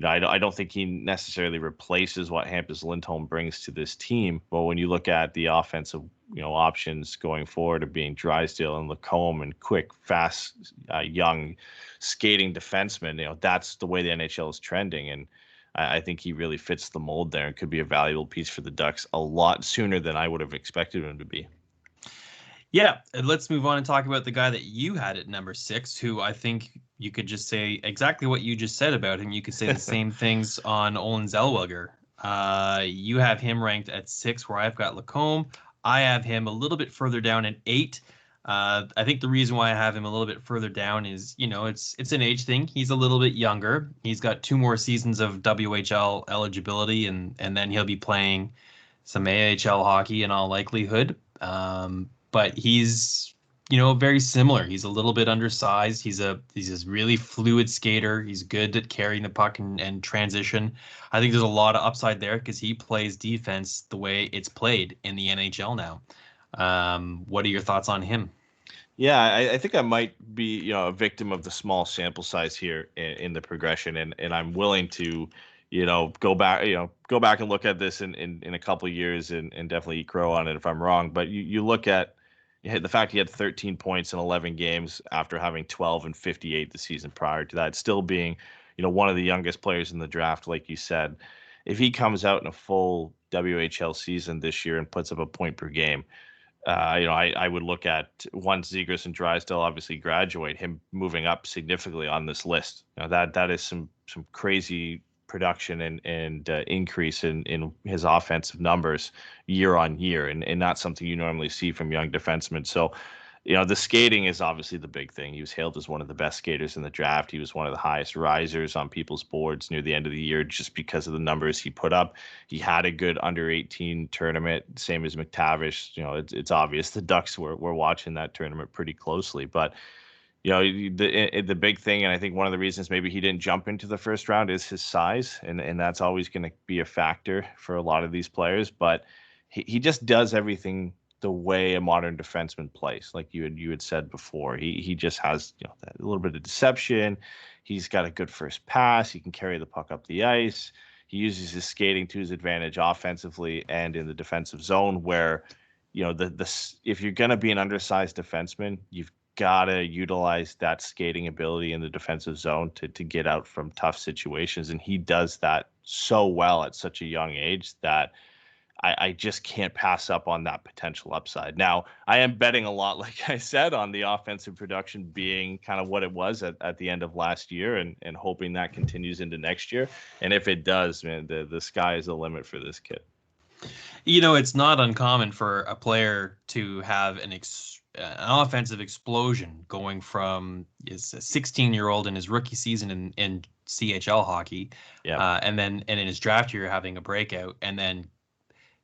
I don't think he necessarily replaces what Hampus Lindholm brings to this team. But when you look at the offensive, options going forward of being Drysdale and Lacombe and quick, fast, young skating defensemen, that's the way the NHL is trending. And I think he really fits the mold there and could be a valuable piece for the Ducks a lot sooner than I would have expected him to be. Yeah, and let's move on and talk about the guy that you had at number 6, who I think you could just say exactly what you just said about him. You could say the same things on Olen Zellweger. You have him ranked at 6, where I've got Lacombe. I have him a little bit further down at 8. I think the reason why I have him a little bit further down is, it's an age thing. He's a little bit younger. He's got 2 more seasons of WHL eligibility, and then he'll be playing some AHL hockey in all likelihood. But he's, very similar. He's a little bit undersized. He's a really fluid skater. He's good at carrying the puck and transition. I think there's a lot of upside there because he plays defense the way it's played in the NHL now. What are your thoughts on him? Yeah, I think I might be, a victim of the small sample size here in the progression, and I'm willing to, go back and look at this in a couple of years and definitely eat crow on it if I'm wrong. But you look at the fact he had 13 points in 11 games after having 12 and 58 the season prior to that, still being, one of the youngest players in the draft, like you said. If he comes out in a full WHL season this year and puts up a point per game, I would look at, once Zegras and Drysdale obviously graduate, him moving up significantly on this list. That is some crazy production and increase in his offensive numbers year on year, and not something you normally see from young defensemen. So, the skating is obviously the big thing. He was hailed as one of the best skaters in the draft. He was one of the highest risers on people's boards near the end of the year just because of the numbers he put up. He had a good under 18 tournament, same as McTavish. It's obvious the Ducks were watching that tournament pretty closely. But, the big thing, and I think one of the reasons maybe he didn't jump into the first round, is his size. And that's always going to be a factor for a lot of these players. But he just does everything the way a modern defenseman plays, like you had said before. He just has that little bit of deception. He's got a good first pass. He can carry the puck up the ice. He uses his skating to his advantage offensively and in the defensive zone, where if you're gonna be an undersized defenseman, you've got to utilize that skating ability in the defensive zone to get out from tough situations, and he does that so well at such a young age that I just can't pass up on that potential upside. Now, I am betting a lot, like I said, on the offensive production being kind of what it was at the end of last year, and hoping that continues into next year. And if it does, man, the sky is the limit for this kid. It's not uncommon for a player to have an offensive explosion going from his 16-year-old in his rookie season in CHL hockey, and then in his draft year having a breakout, and then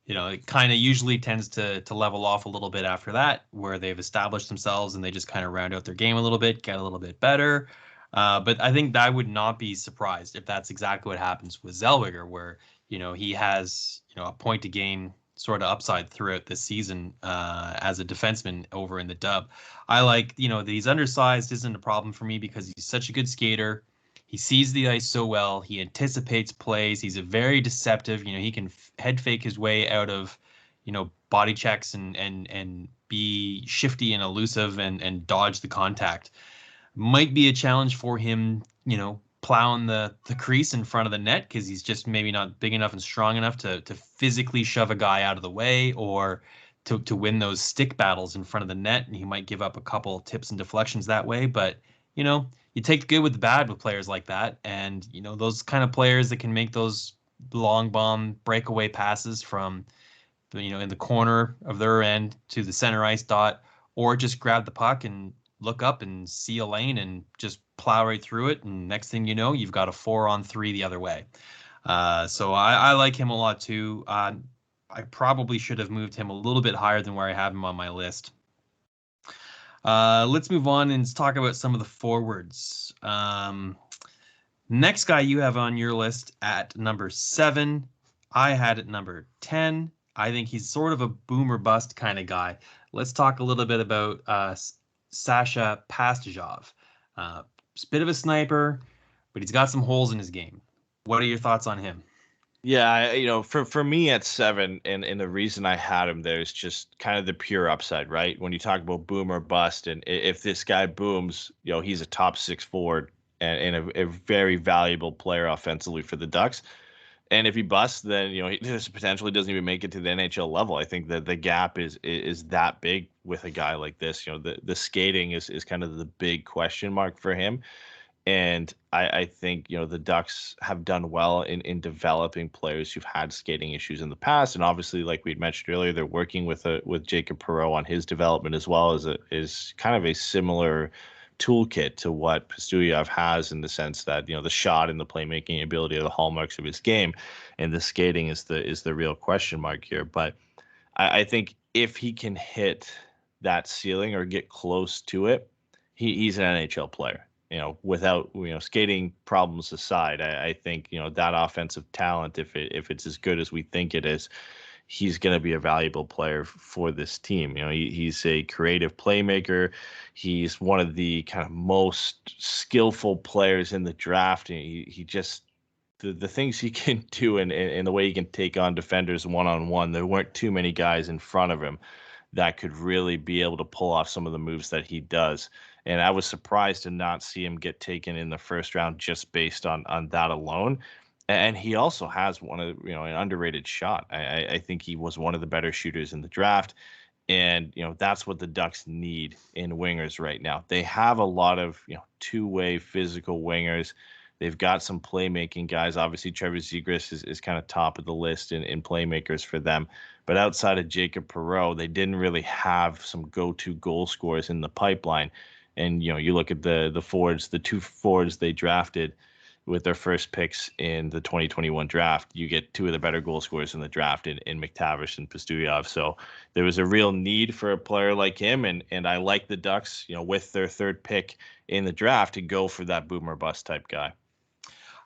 it kind of usually tends to level off a little bit after that, where they've established themselves and they just kind of round out their game a little bit, get a little bit better. But I think I would not be surprised if that's exactly what happens with Zellweger, where he has a point to game sort of upside throughout this season as a defenseman over in the Dub. I like that he's undersized isn't a problem for me because he's such a good skater. He sees the ice so well. He anticipates plays. He's a very deceptive. He can head fake his way out of, body checks and be shifty and elusive and dodge the contact. Might be a challenge for him, plowing the crease in front of the net because he's just maybe not big enough and strong enough to physically shove a guy out of the way or to win those stick battles in front of the net. And he might give up a couple tips and deflections that way. But, you take the good with the bad with players like that. And, those kind of players that can make those long bomb breakaway passes from, in the corner of their end to the center ice dot, or just grab the puck and look up and see a lane and just plow right through it. And next thing you know, you've got a 4-on-3 the other way. So I like him a lot too. I probably should have moved him a little bit higher than where I have him on my list. Let's move on and talk about some of the forwards. Next guy you have on your list at number 7. I had at number 10. I think he's sort of a boom or bust kind of guy. Let's talk a little bit about Sasha Pastujov. A bit of a sniper, but he's got some holes in his game. What are your thoughts on him? Yeah, for me at 7, and the reason I had him there is just kind of the pure upside, right? When you talk about boom or bust, and if this guy booms, he's a top 6 forward and a very valuable player offensively for the Ducks. And if he busts, then there's potentially doesn't even make it to the NHL level. I think that the gap is that big with a guy like this. The skating is kind of the big question mark for him. And I think, the Ducks have done well in developing players who've had skating issues in the past. And obviously, like we had mentioned earlier, they're working with Jacob Perreault on his development as well, as kind of a similar toolkit to what Pastujov has, in the sense that, the shot and the playmaking ability are the hallmarks of his game. And the skating is the real question mark here. But I think if he can hit that ceiling or get close to it, he's an NHL player. Without skating problems aside, I think that offensive talent, if it's as good as we think it is, he's going to be a valuable player for this team. He's a creative playmaker. He's one of the kind of most skillful players in the draft. He just the things he can do and the way he can take on defenders one-on-one, there weren't too many guys in front of him that could really be able to pull off some of the moves that he does. And I was surprised to not see him get taken in the first round just based on that alone. And he also has one of, an underrated shot. I think he was one of the better shooters in the draft. And, that's what the Ducks need in wingers right now. They have a lot of, two-way physical wingers. They've got some playmaking guys. Obviously, Trevor Zegras is kind of top of the list in playmakers for them. But outside of Jacob Perreault, they didn't really have some go-to goal scorers in the pipeline. And, you look at the forwards, the two forwards they drafted with their first picks in the 2021 draft, you get two of the better goal scorers in the draft in McTavish and Pastujov. So there was a real need for a player like him. And I like the Ducks, with their third pick in the draft to go for that boom or bust type guy.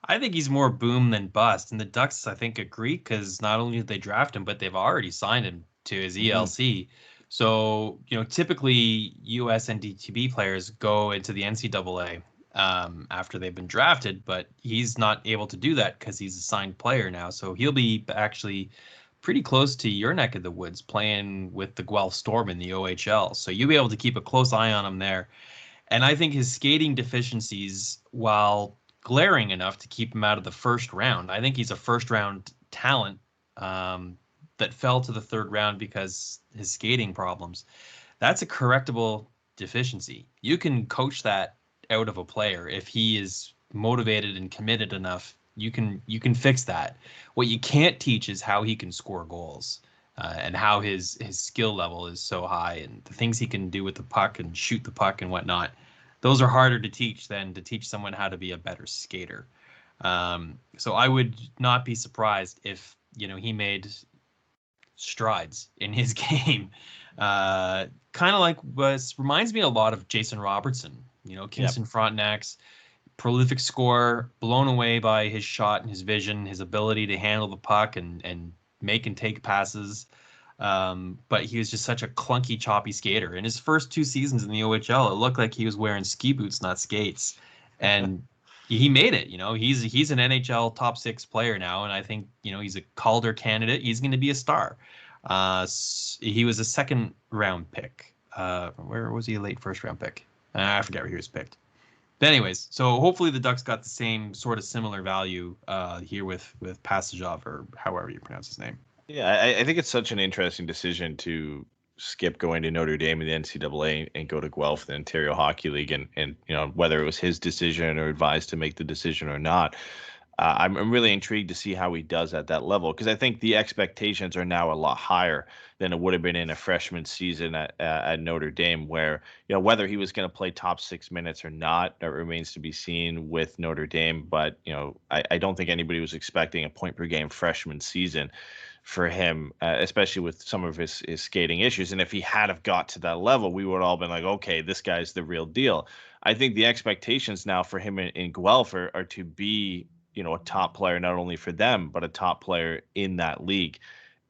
I think he's more boom than bust. And the Ducks, I think, agree because not only did they draft him, but they've already signed him to his ELC. So, typically US and DTB players go into the NCAA after they've been drafted, but he's not able to do that because he's a signed player now. So he'll be actually pretty close to your neck of the woods playing with the Guelph Storm in the OHL. So you'll be able to keep a close eye on him there. And I think his skating deficiencies, while glaring enough to keep him out of the first round, I think he's a first round talent that fell to the third round because his skating problems. That's a correctable deficiency. You can coach that out of a player if he is motivated and committed enough. You can fix that. What you can't teach is how he can score goals and how his skill level is so high and the things he can do with the puck and shoot the puck and whatnot. Those are harder to teach than to teach someone how to be a better skater. So I would not be surprised if he made strides in his game. Kind of like reminds me a lot of Jason Robertson. Kingston Frontenac's prolific scorer, blown away by his shot and his vision, his ability to handle the puck and make and take passes. But he was just such a clunky, choppy skater. In his first 2 seasons in the OHL, it looked like he was wearing ski boots, not skates. And he made it. He's an NHL top 6 player now, and I think he's a Calder candidate. He's going to be a star. He was a second round pick. Where was he? A late first round pick. I forget where he was picked. But anyways, so hopefully the Ducks got the same sort of similar value here with Passagov, or however you pronounce his name. Yeah, I think it's such an interesting decision to skip going to Notre Dame in the NCAA and go to Guelph, the Ontario Hockey League, and whether it was his decision or advised to make the decision or not. I'm really intrigued to see how he does at that level because I think the expectations are now a lot higher than it would have been in a freshman season at Notre Dame, where whether he was going to play top 6 minutes or not, that remains to be seen with Notre Dame. But I don't think anybody was expecting a point per game freshman season for him, especially with some of his skating issues. And if he had have got to that level, we would all been like, okay, this guy's the real deal. I think the expectations now for him in Guelph are to be a top player, not only for them, but a top player in that league.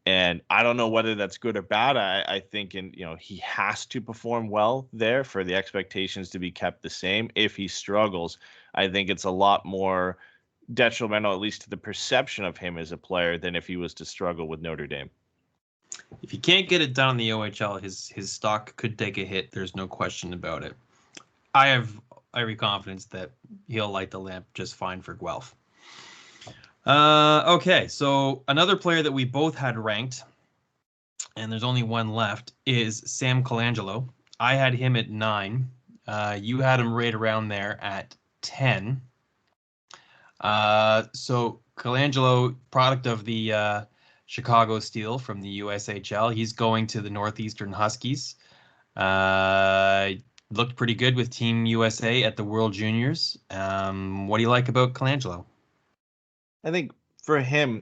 And I don't know whether that's good or bad. I think he has to perform well there for the expectations to be kept the same. If he struggles, I think it's a lot more detrimental, at least to the perception of him as a player, than if he was to struggle with Notre Dame. If he can't get it done in the OHL, his stock could take a hit. There's no question about it. I have every confidence that he'll light the lamp just fine for Guelph. Okay, so another player that we both had ranked, and there's only one left, is Sam Colangelo. I had him at 9. You had him right around there at 10. So Colangelo, product of the Chicago Steel from the USHL, he's going to the Northeastern Huskies. Looked pretty good with Team USA at the World Juniors. What do you like about Colangelo? I think for him,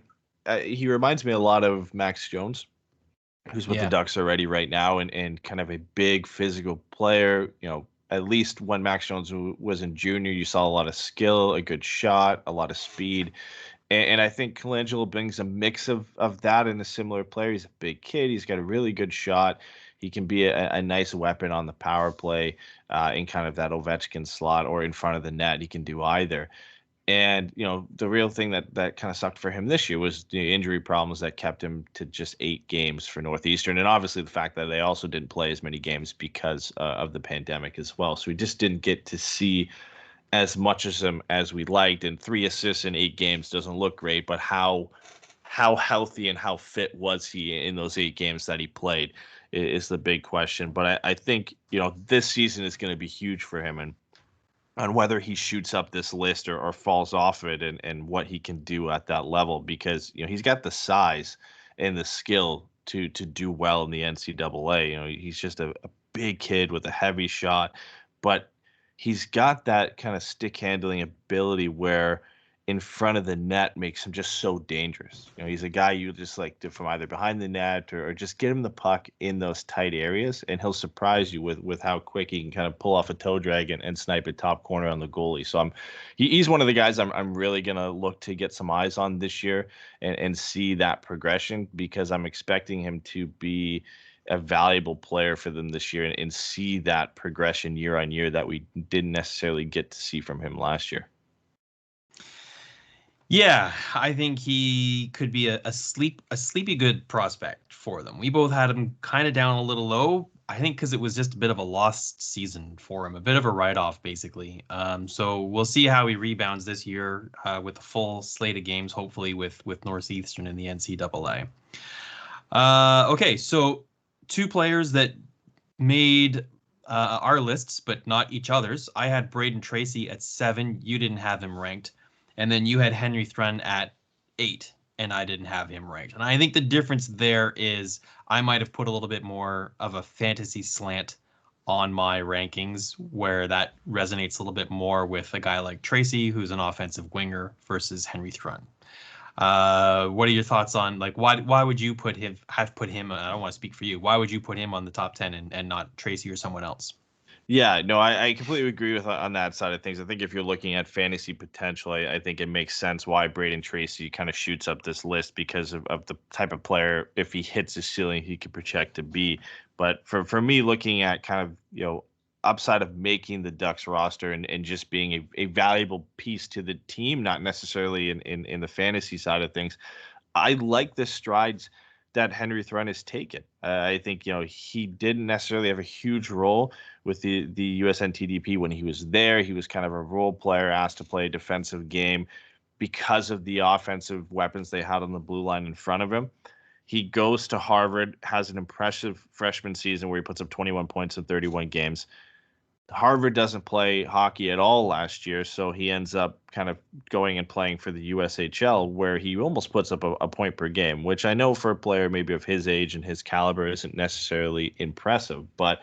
he reminds me a lot of Max Jones, who's with the Ducks already right now, and kind of a big physical player. At least when Max Jones was in junior, you saw a lot of skill, a good shot, a lot of speed. And I think Colangelo brings a mix of that in a similar player. He's a big kid. He's got a really good shot. He can be a nice weapon on the power play in kind of that Ovechkin slot or in front of the net. He can do either. And, the real thing that kind of sucked for him this year was the injury problems that kept him to just 8 games for Northeastern. And obviously the fact that they also didn't play as many games because of the pandemic as well. So we just didn't get to see as much as him as we liked. And 3 assists in 8 games doesn't look great, but how healthy and how fit was he in those 8 games that he played is the big question. But I think, this season is going to be huge for him. And on whether he shoots up this list or falls off it, and what he can do at that level, because he's got the size and the skill to do well in the NCAA. He's just a big kid with a heavy shot, but he's got that kind of stick handling ability where in front of the net makes him just so dangerous. He's a guy you just like to, from either behind the net or just get him the puck in those tight areas, and he'll surprise you with how quick he can kind of pull off a toe drag and snipe a top corner on the goalie. So he's one of the guys I'm really gonna look to get some eyes on this year and see that progression, because I'm expecting him to be a valuable player for them this year and see that progression year on year that we didn't necessarily get to see from him last year. Yeah, I think he could be a sleepy good prospect for them. We both had him kind of down a little low, I think, because it was just a bit of a lost season for him, a bit of a write-off, basically. So we'll see how he rebounds this year with a full slate of games, hopefully with Northeastern in the NCAA. Okay, so 2 players that made our lists, but not each other's. I had Braden Tracy at 7. You didn't have him ranked. And then you had Henry Thrun at 8, and I didn't have him ranked. And I think the difference there is I might have put a little bit more of a fantasy slant on my rankings, where that resonates a little bit more with a guy like Tracy, who's an offensive winger, versus Henry Thrun. What are your thoughts on, like, why would you put him? I don't want to speak for you. Why would you put him on the top 10 and not Tracy or someone else? Yeah, no, I completely agree with on that side of things. I think if you're looking at fantasy potential, I think it makes sense why Braden Tracy kind of shoots up this list, because of the type of player, if he hits his ceiling, he could project to be. But for me, looking at kind of, upside of making the Ducks roster and just being a valuable piece to the team, not necessarily in the fantasy side of things, I like the strides that Henry Thrun has taken. I think, he didn't necessarily have a huge role with the USNTDP when he was there. He was kind of a role player asked to play a defensive game because of the offensive weapons they had on the blue line in front of him. He goes to Harvard, has an impressive freshman season where he puts up 21 points in 31 games. Harvard doesn't play hockey at all last year, so he ends up kind of going and playing for the USHL, where he almost puts up a point per game, which I know for a player maybe of his age and his caliber isn't necessarily impressive. But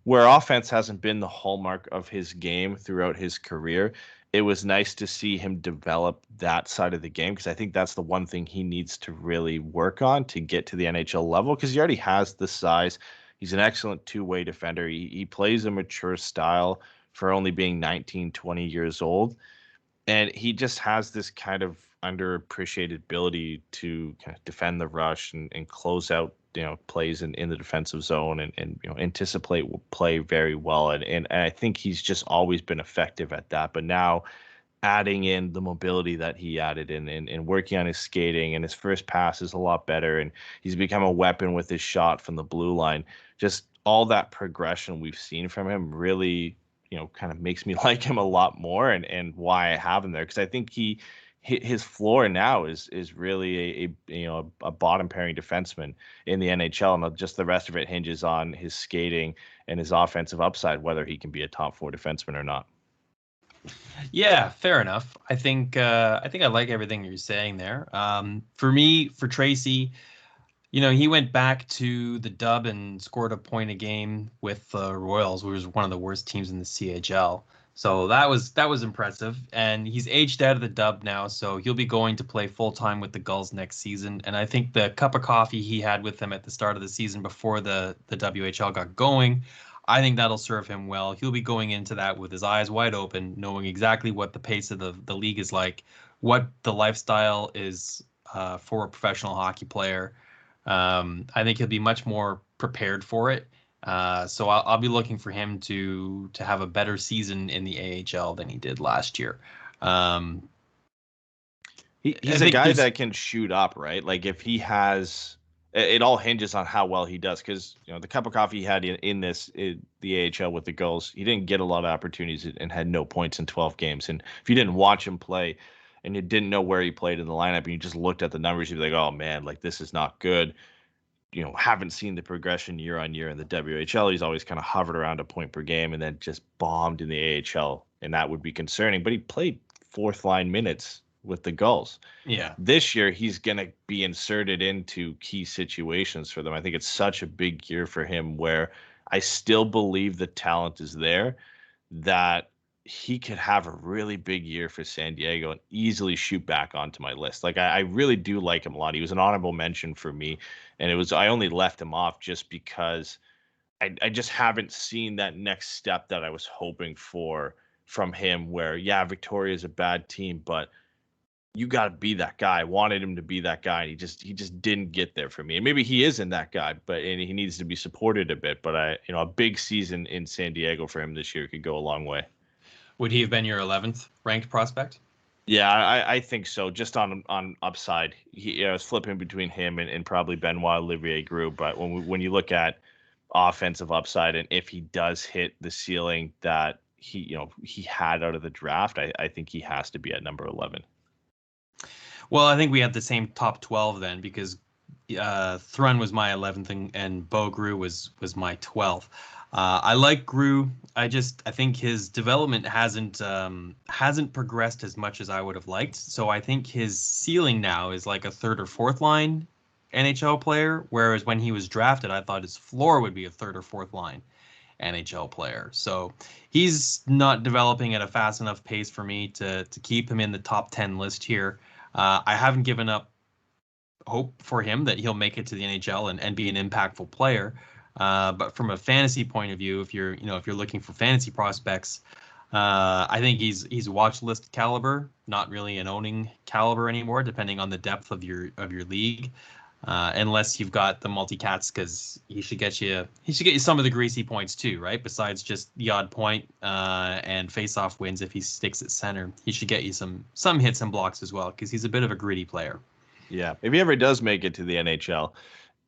where offense hasn't been the hallmark of his game throughout his career, it was nice to see him develop that side of the game, because I think that's the one thing he needs to really work on to get to the NHL level, because he already has the size. He's an excellent two-way defender. He plays a mature style for only being 19, 20 years old. And he just has this kind of underappreciated ability to kind of defend the rush and close out, plays in the defensive zone and anticipate play very well. And I think he's just always been effective at that. But now adding in the mobility that he added in and working on his skating, and his first pass is a lot better, and he's become a weapon with his shot from the blue line. Just all that progression we've seen from him really, kind of makes me like him a lot more, and why I have him there, because I think his floor now is really a bottom pairing defenseman in the NHL, and just the rest of it hinges on his skating and his offensive upside, whether he can be a top 4 defenseman or not. Yeah, fair enough. I think I like everything you're saying there. For me, for Tracy, he went back to the Dub and scored a point a game with the Royals, which was one of the worst teams in the CHL. So that was impressive. And he's aged out of the Dub now, so he'll be going to play full time with the Gulls next season. And I think the cup of coffee he had with them at the start of the season before the WHL got going, I think that'll serve him well. He'll be going into that with his eyes wide open, knowing exactly what the pace of the league is like, what the lifestyle is for a professional hockey player. I think he'll be much more prepared for it. So I'll be looking for him to have a better season in the AHL than he did last year. He's I a think guy there's that can shoot up, right? Like if he has, it all hinges on how well he does. Because the cup of coffee he had in the AHL with the Gulls, he didn't get a lot of opportunities and had no points in 12 games. And if you didn't watch him play, and you didn't know where he played in the lineup, and you just looked at the numbers, you'd be like, oh man, like this is not good. Haven't seen the progression year on year in the WHL. He's always kind of hovered around a point per game and then just bombed in the AHL, and that would be concerning. But he played fourth line minutes with the Gulls. yeah. This year, he's going to be inserted into key situations for them. I think it's such a big year for him where I still believe the talent is there, that he could have a really big year for San Diego and easily shoot back onto my list. Like I really do like him a lot. He was an honorable mention for me, and I only left him off just because I just haven't seen that next step that I was hoping for from him. Where Victoria is a bad team, but you got to be that guy. I wanted him to be that guy, and he just didn't get there for me. And maybe he isn't that guy, and he needs to be supported a bit. But a big season in San Diego for him this year could go a long way. Would he have been your 11th ranked prospect? Yeah, I think so. Just on upside, I was flipping between him and probably Benoit Olivier Groulx. But when you look at offensive upside, and if he does hit the ceiling that he had out of the draft, I think he has to be at number 11. Well, I think we had the same top 12 then, because Thrun was my 11th and Bo Groulx was my 12th. I like Groulx. I think his development hasn't progressed as much as I would have liked. So I think his ceiling now is like a third or fourth line NHL player, whereas when he was drafted, I thought his floor would be a third or fourth line NHL player. So he's not developing at a fast enough pace for me to keep him in the top 10 list here. I haven't given up hope for him that he'll make it to the NHL and be an impactful player. But from a fantasy point of view, if you're looking for fantasy prospects, I think he's watch list caliber, not really an owning caliber anymore, depending on the depth of your league. Unless you've got the multi-cats, because he should get you some of the greasy points too, right? Besides just the odd point and face-off wins, if he sticks at center, he should get you some hits and blocks as well, because he's a bit of a gritty player. Yeah, if he ever does make it to the NHL,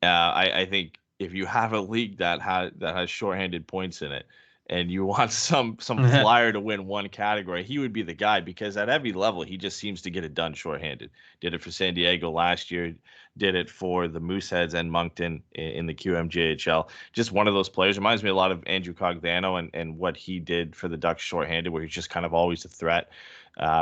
I think if you have a league that has shorthanded points in it, and you want some flyer to win one category, he would be the guy, because at every level he just seems to get it done shorthanded. Did it for San Diego last year, did it for the Mooseheads and Moncton in the QMJHL. Just one of those players. Reminds me a lot of Andrew Cogliano and what he did for the Ducks shorthanded, where he's just kind of always a threat.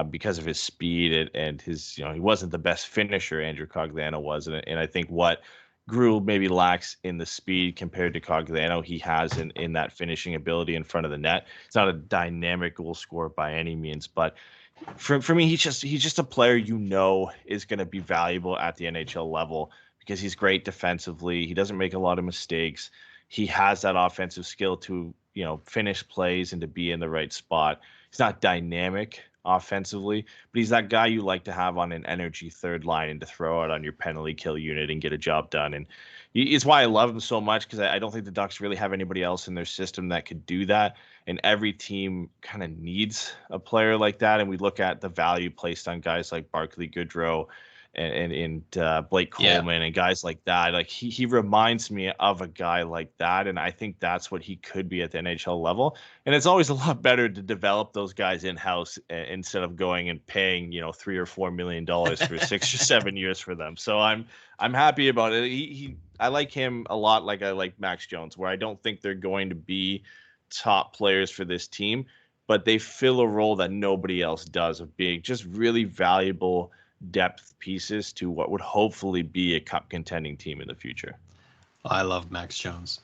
Because of his speed and his, he wasn't the best finisher, Andrew Cogliano was. And I think what Groulx maybe lacks in the speed compared to Cogliano, he has in that finishing ability in front of the net. It's not a dynamic goal scorer by any means, but for me, he's just a player is going to be valuable at the NHL level, because he's great defensively. He doesn't make a lot of mistakes. He has that offensive skill to finish plays and to be in the right spot. He's not dynamic offensively, but he's that guy you like to have on an energy third line and to throw out on your penalty kill unit and get a job done. And it's why I love him so much, because I don't think the Ducks really have anybody else in their system that could do that. And every team kind of needs a player like that. And we look at the value placed on guys like Barclay Goodrow and Blake Coleman and guys like that. Like he reminds me of a guy like that, and I think that's what he could be at the NHL level. And it's always a lot better to develop those guys in house instead of going and paying $3 or $4 million for 6 or 7 years for them. So I'm happy about it. I like him a lot, like I like Max Jones, where I don't think they're going to be top players for this team, but they fill a role that nobody else does, of being just really valuable depth pieces to what would hopefully be a cup contending team in the future. I love Max Jones.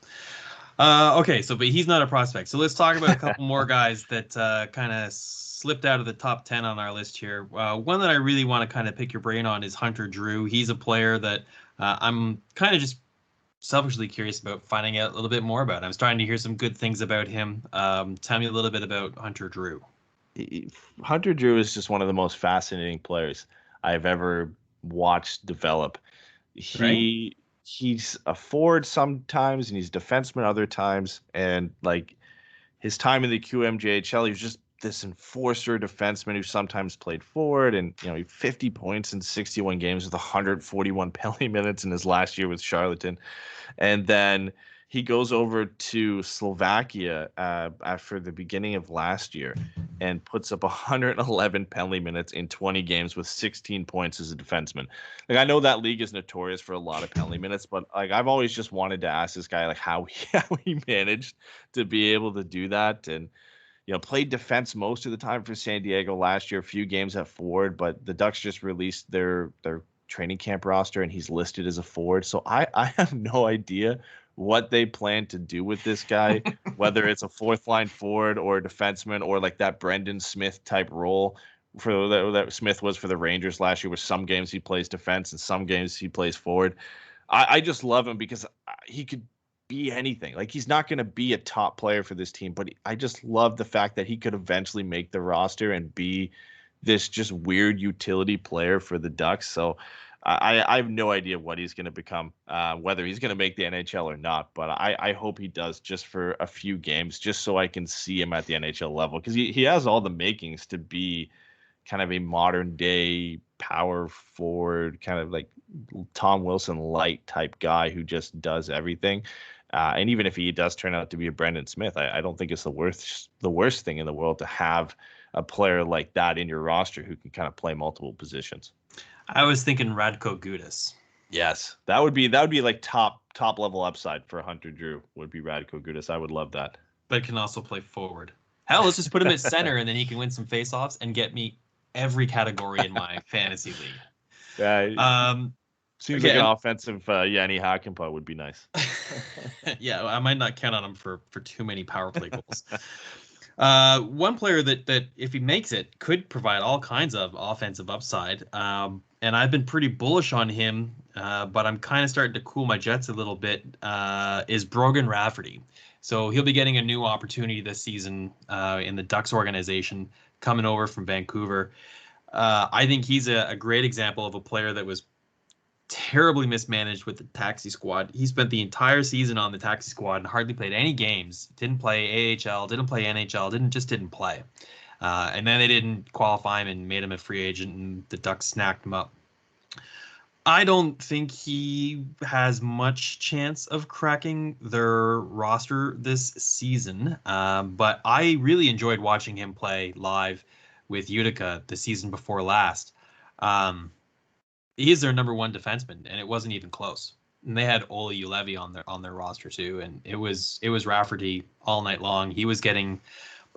Okay, but he's not a prospect. So let's talk about a couple more guys that kind of slipped out of the top 10 on our list here. One that I really want to kind of pick your brain on is Hunter Drew. He's a player that I'm kind of just selfishly curious about finding out a little bit more about. I'm starting to hear some good things about him. Tell me a little bit about Hunter Drew. Hunter Drew is just one of the most fascinating players I've ever watched develop. He's a forward sometimes, and he's defenseman other times. And like his time in the QMJHL, he was just this enforcer defenseman who sometimes played forward, and 50 points in 61 games with 141 penalty minutes in his last year with Charlottetown. And then he goes over to Slovakia after the beginning of last year and puts up 111 penalty minutes in 20 games with 16 points as a defenseman. Like, I know that league is notorious for a lot of penalty minutes, but like, I've always just wanted to ask this guy like how he managed to be able to do that. And played defense most of the time for San Diego last year, a few games at forward, but the Ducks just released their training camp roster and he's listed as a forward. So I have no idea what they plan to do with this guy, whether it's a fourth line forward or a defenseman or like that Brendan Smith type role for that Smith was for the Rangers last year, where some games he plays defense and some games he plays forward. I just love him because he could be anything. Like, he's not going to be a top player for this team, but I just love the fact that he could eventually make the roster and be this just weird utility player for the Ducks. So I have no idea what he's going to become, whether he's going to make the NHL or not, but I hope he does just for a few games, just so I can see him at the NHL level, because he has all the makings to be kind of a modern day power forward, kind of like Tom Wilson light type guy who just does everything. And even if he does turn out to be a Brendan Smith, I don't think it's the worst thing in the world to have a player like that in your roster who can kind of play multiple positions. I was thinking Radko Gudas. Yes, that would be like top level upside for Hunter Drew would be Radko Gudas. I would love that. But can also play forward. Hell, let's just put him at center and then he can win some faceoffs and get me every category in my fantasy league. Yeah. Seems like an offensive Yanni Hakanpää would be nice. Yeah, I might not count on him for too many power play goals. One player that if he makes it could provide all kinds of offensive upside. And I've been pretty bullish on him, but I'm kind of starting to cool my jets a little bit, is Brogan Rafferty. So he'll be getting a new opportunity this season in the Ducks organization, coming over from Vancouver. I think he's a great example of a player that was terribly mismanaged with the taxi squad. He spent the entire season on the taxi squad and hardly played any games. Didn't play AHL, didn't play NHL, didn't play. And then they didn't qualify him and made him a free agent, and the Ducks snacked him up. I don't think he has much chance of cracking their roster this season, but I really enjoyed watching him play live with Utica the season before last. He is their number one defenseman, and it wasn't even close. And they had Olli Juolevi on their roster too, and it was Rafferty all night long. He was getting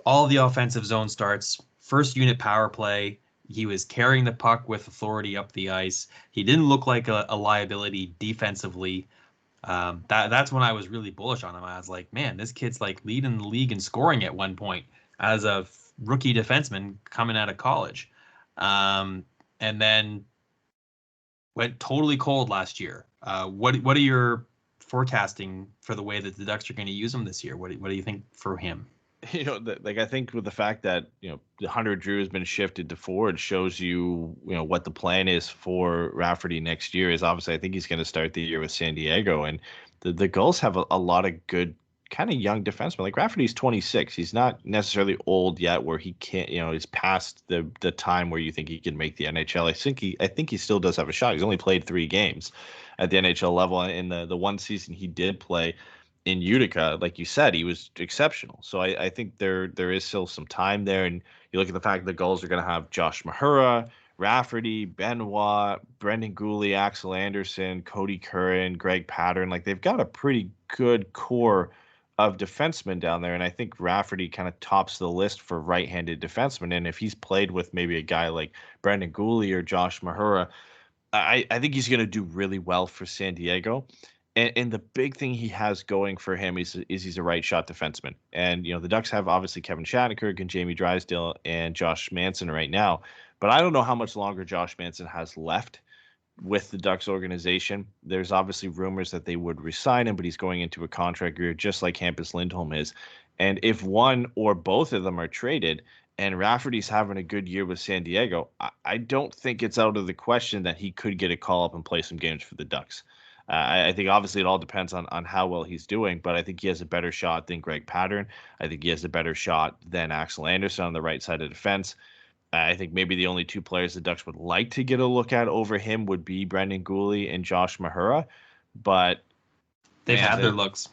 all the offensive zone starts, first unit power play. He was carrying the puck with authority up the ice. He didn't look like a liability defensively. That's when I was really bullish on him. I was like, man, this kid's like leading the league in scoring at one point as a rookie defenseman coming out of college. And then went totally cold last year. What are your forecasting for the way that the Ducks are going to use him this year? What do you think for him? I think with the fact that the Hunter Drew has been shifted to forward shows you what the plan is for Rafferty next year. Is obviously I think he's going to start the year with San Diego, and the Gulls have a lot of good kind of young defensemen. Like, Rafferty's 26. He's not necessarily old yet where he can't, he's past the time where you think he can make the NHL. I think he still does have a shot. He's only played 3 games at the NHL level. In the one season he did play in Utica, like you said, he was exceptional. So I think there is still some time there. And you look at the fact that the Gulls are going to have Josh Mahura, Rafferty, Benoit, Brendan Gooley, Axel Anderson, Cody Curran, Greg Pattern. Like, they've got a pretty good core of defensemen down there, and I think Rafferty kind of tops the list for right-handed defensemen. And if he's played with maybe a guy like Brendan Gooley or Josh Mahura, I think he's going to do really well for San Diego. And the big thing he has going for him is he's a right shot defenseman. And the Ducks have obviously Kevin Shattenkirk and Jamie Drysdale and Josh Manson right now, but I don't know how much longer Josh Manson has left with the Ducks organization. There's obviously rumors that they would resign him, but he's going into a contract year just like Hampus Lindholm is. And if one or both of them are traded and Rafferty's having a good year with San Diego, I don't think it's out of the question that he could get a call up and play some games for the Ducks. I think obviously it all depends on how well he's doing, but I think he has a better shot than Greg Pattern. I think he has a better shot than Axel Anderson on the right side of defense. I think maybe the only two players the Ducks would like to get a look at over him would be Brendan Gooley and Josh Mahura. But They've man, had their looks.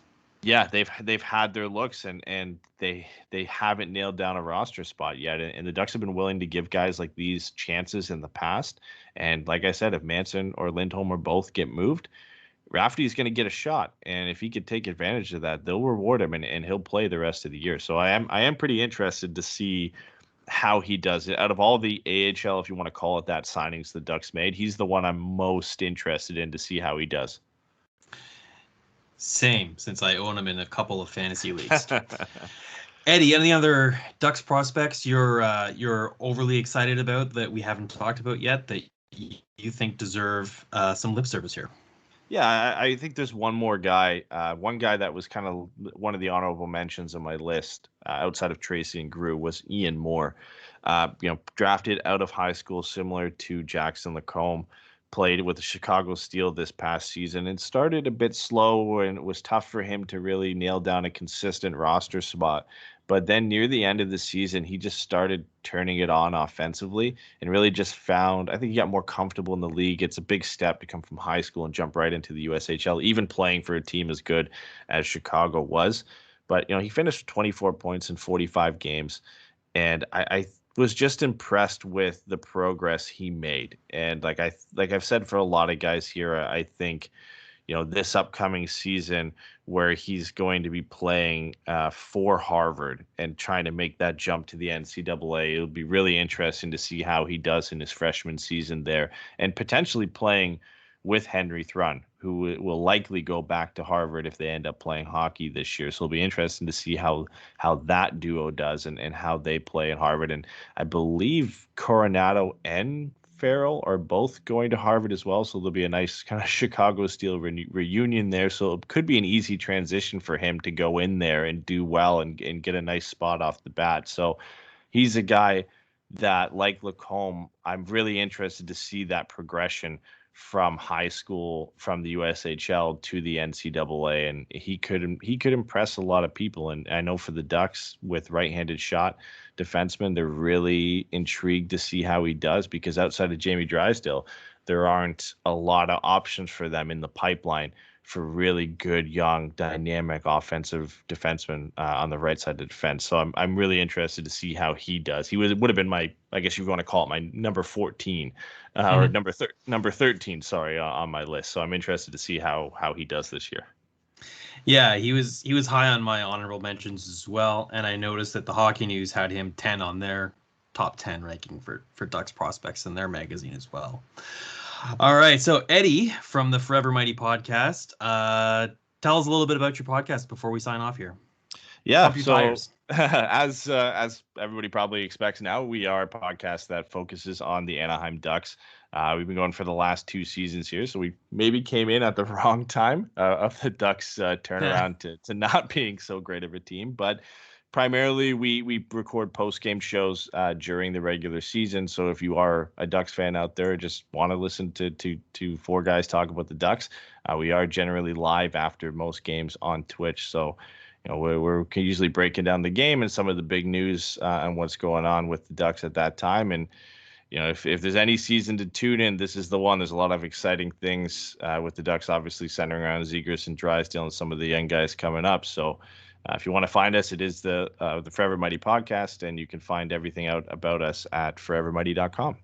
yeah, they've had their looks, and they haven't nailed down a roster spot yet. And the Ducks have been willing to give guys like these chances in the past. And like I said, if Manson or Lindholm or both get moved, Rafferty's going to get a shot, and if he could take advantage of that, they'll reward him, and he'll play the rest of the year. So I am pretty interested to see how he does it. Out of all the AHL, if you want to call it that, signings the Ducks made, he's the one I'm most interested in to see how he does. Same, since I own him in a couple of fantasy leagues. Eddy, any other Ducks prospects you're overly excited about that we haven't talked about yet that you think deserve some lip service here? Yeah, I think there's one more guy. One guy that was kind of one of the honorable mentions on my list outside of Tracy and Grew was Ian Moore. Drafted out of high school, similar to Jackson Lacombe. Played with the Chicago Steel this past season and started a bit slow, and it was tough for him to really nail down a consistent roster spot. But then near the end of the season, he just started turning it on offensively and really just found, I think he got more comfortable in the league. It's a big step to come from high school and jump right into the USHL, even playing for a team as good as Chicago was. But, he finished 24 points in 45 games. And I was just impressed with the progress he made. And like I've said for a lot of guys here, I think, this upcoming season where he's going to be playing for Harvard and trying to make that jump to the NCAA, it'll be really interesting to see how he does in his freshman season there, and potentially playing with Henry Thrun, who will likely go back to Harvard if they end up playing hockey this year. So it'll be interesting to see how that duo does and how they play at Harvard. And I believe Coronado and Farrell are both going to Harvard as well. So there'll be a nice kind of Chicago Steel reunion there. So it could be an easy transition for him to go in there and do well and get a nice spot off the bat. So he's a guy that, like Lacombe, I'm really interested to see that progression from high school, from the USHL to the NCAA, and he could impress a lot of people. And I know for the Ducks, with right-handed shot defensemen, they're really intrigued to see how he does, because outside of Jamie Drysdale, there aren't a lot of options for them in the pipeline for really good, young, dynamic offensive defensemen on the right side of the defense. So I'm really interested to see how he does. He would have been my, I guess you want to call it, my number 14 or number 13, sorry, on my list. So I'm interested to see how he does this year. Yeah, he was high on my honorable mentions as well, and I noticed that the Hockey News had him 10 on their top 10 ranking for Ducks prospects in their magazine as well. All right, so Eddy from the Forever Mighty podcast, tell us a little bit about your podcast before we sign off here. Yeah, so as everybody probably expects now, we are a podcast that focuses on the Anaheim Ducks. We've been going for the last 2 seasons here, so we maybe came in at the wrong time of the Ducks turnaround to not being so great of a team, but primarily, we record post-game shows during the regular season. So if you are a Ducks fan out there, just want to listen to 4 guys talk about the Ducks, we are generally live after most games on Twitch. So, we're usually breaking down the game and some of the big news and what's going on with the Ducks at that time. And if there's any season to tune in, this is the one. There's a lot of exciting things with the Ducks, obviously centering around Zegras and Drysdale and some of the young guys coming up. So. If you want to find us, it is the Forever Mighty podcast, and you can find everything out about us at forevermighty.com.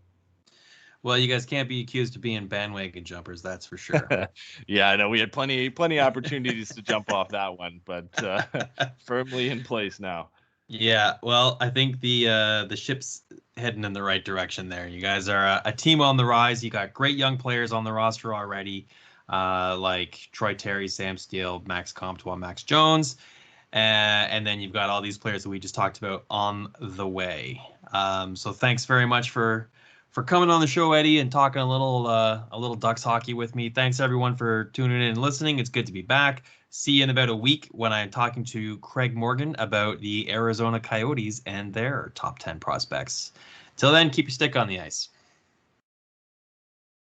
Well, you guys can't be accused of being bandwagon jumpers, that's for sure. Yeah, I know we had plenty opportunities to jump off that one, but firmly in place now. Yeah, well, I think the ship's heading in the right direction there. You guys are a team on the rise. You got great young players on the roster already, like Troy Terry, Sam Steele, Max Comtois, Max Jones. And then you've got all these players that we just talked about on the way. So thanks very much for coming on the show, Eddy, and talking a little Ducks hockey with me. Thanks everyone for tuning in and listening. It's good to be back. See you in about a week when I'm talking to Craig Morgan about the Arizona Coyotes and their top 10 prospects. Till then, keep your stick on the ice.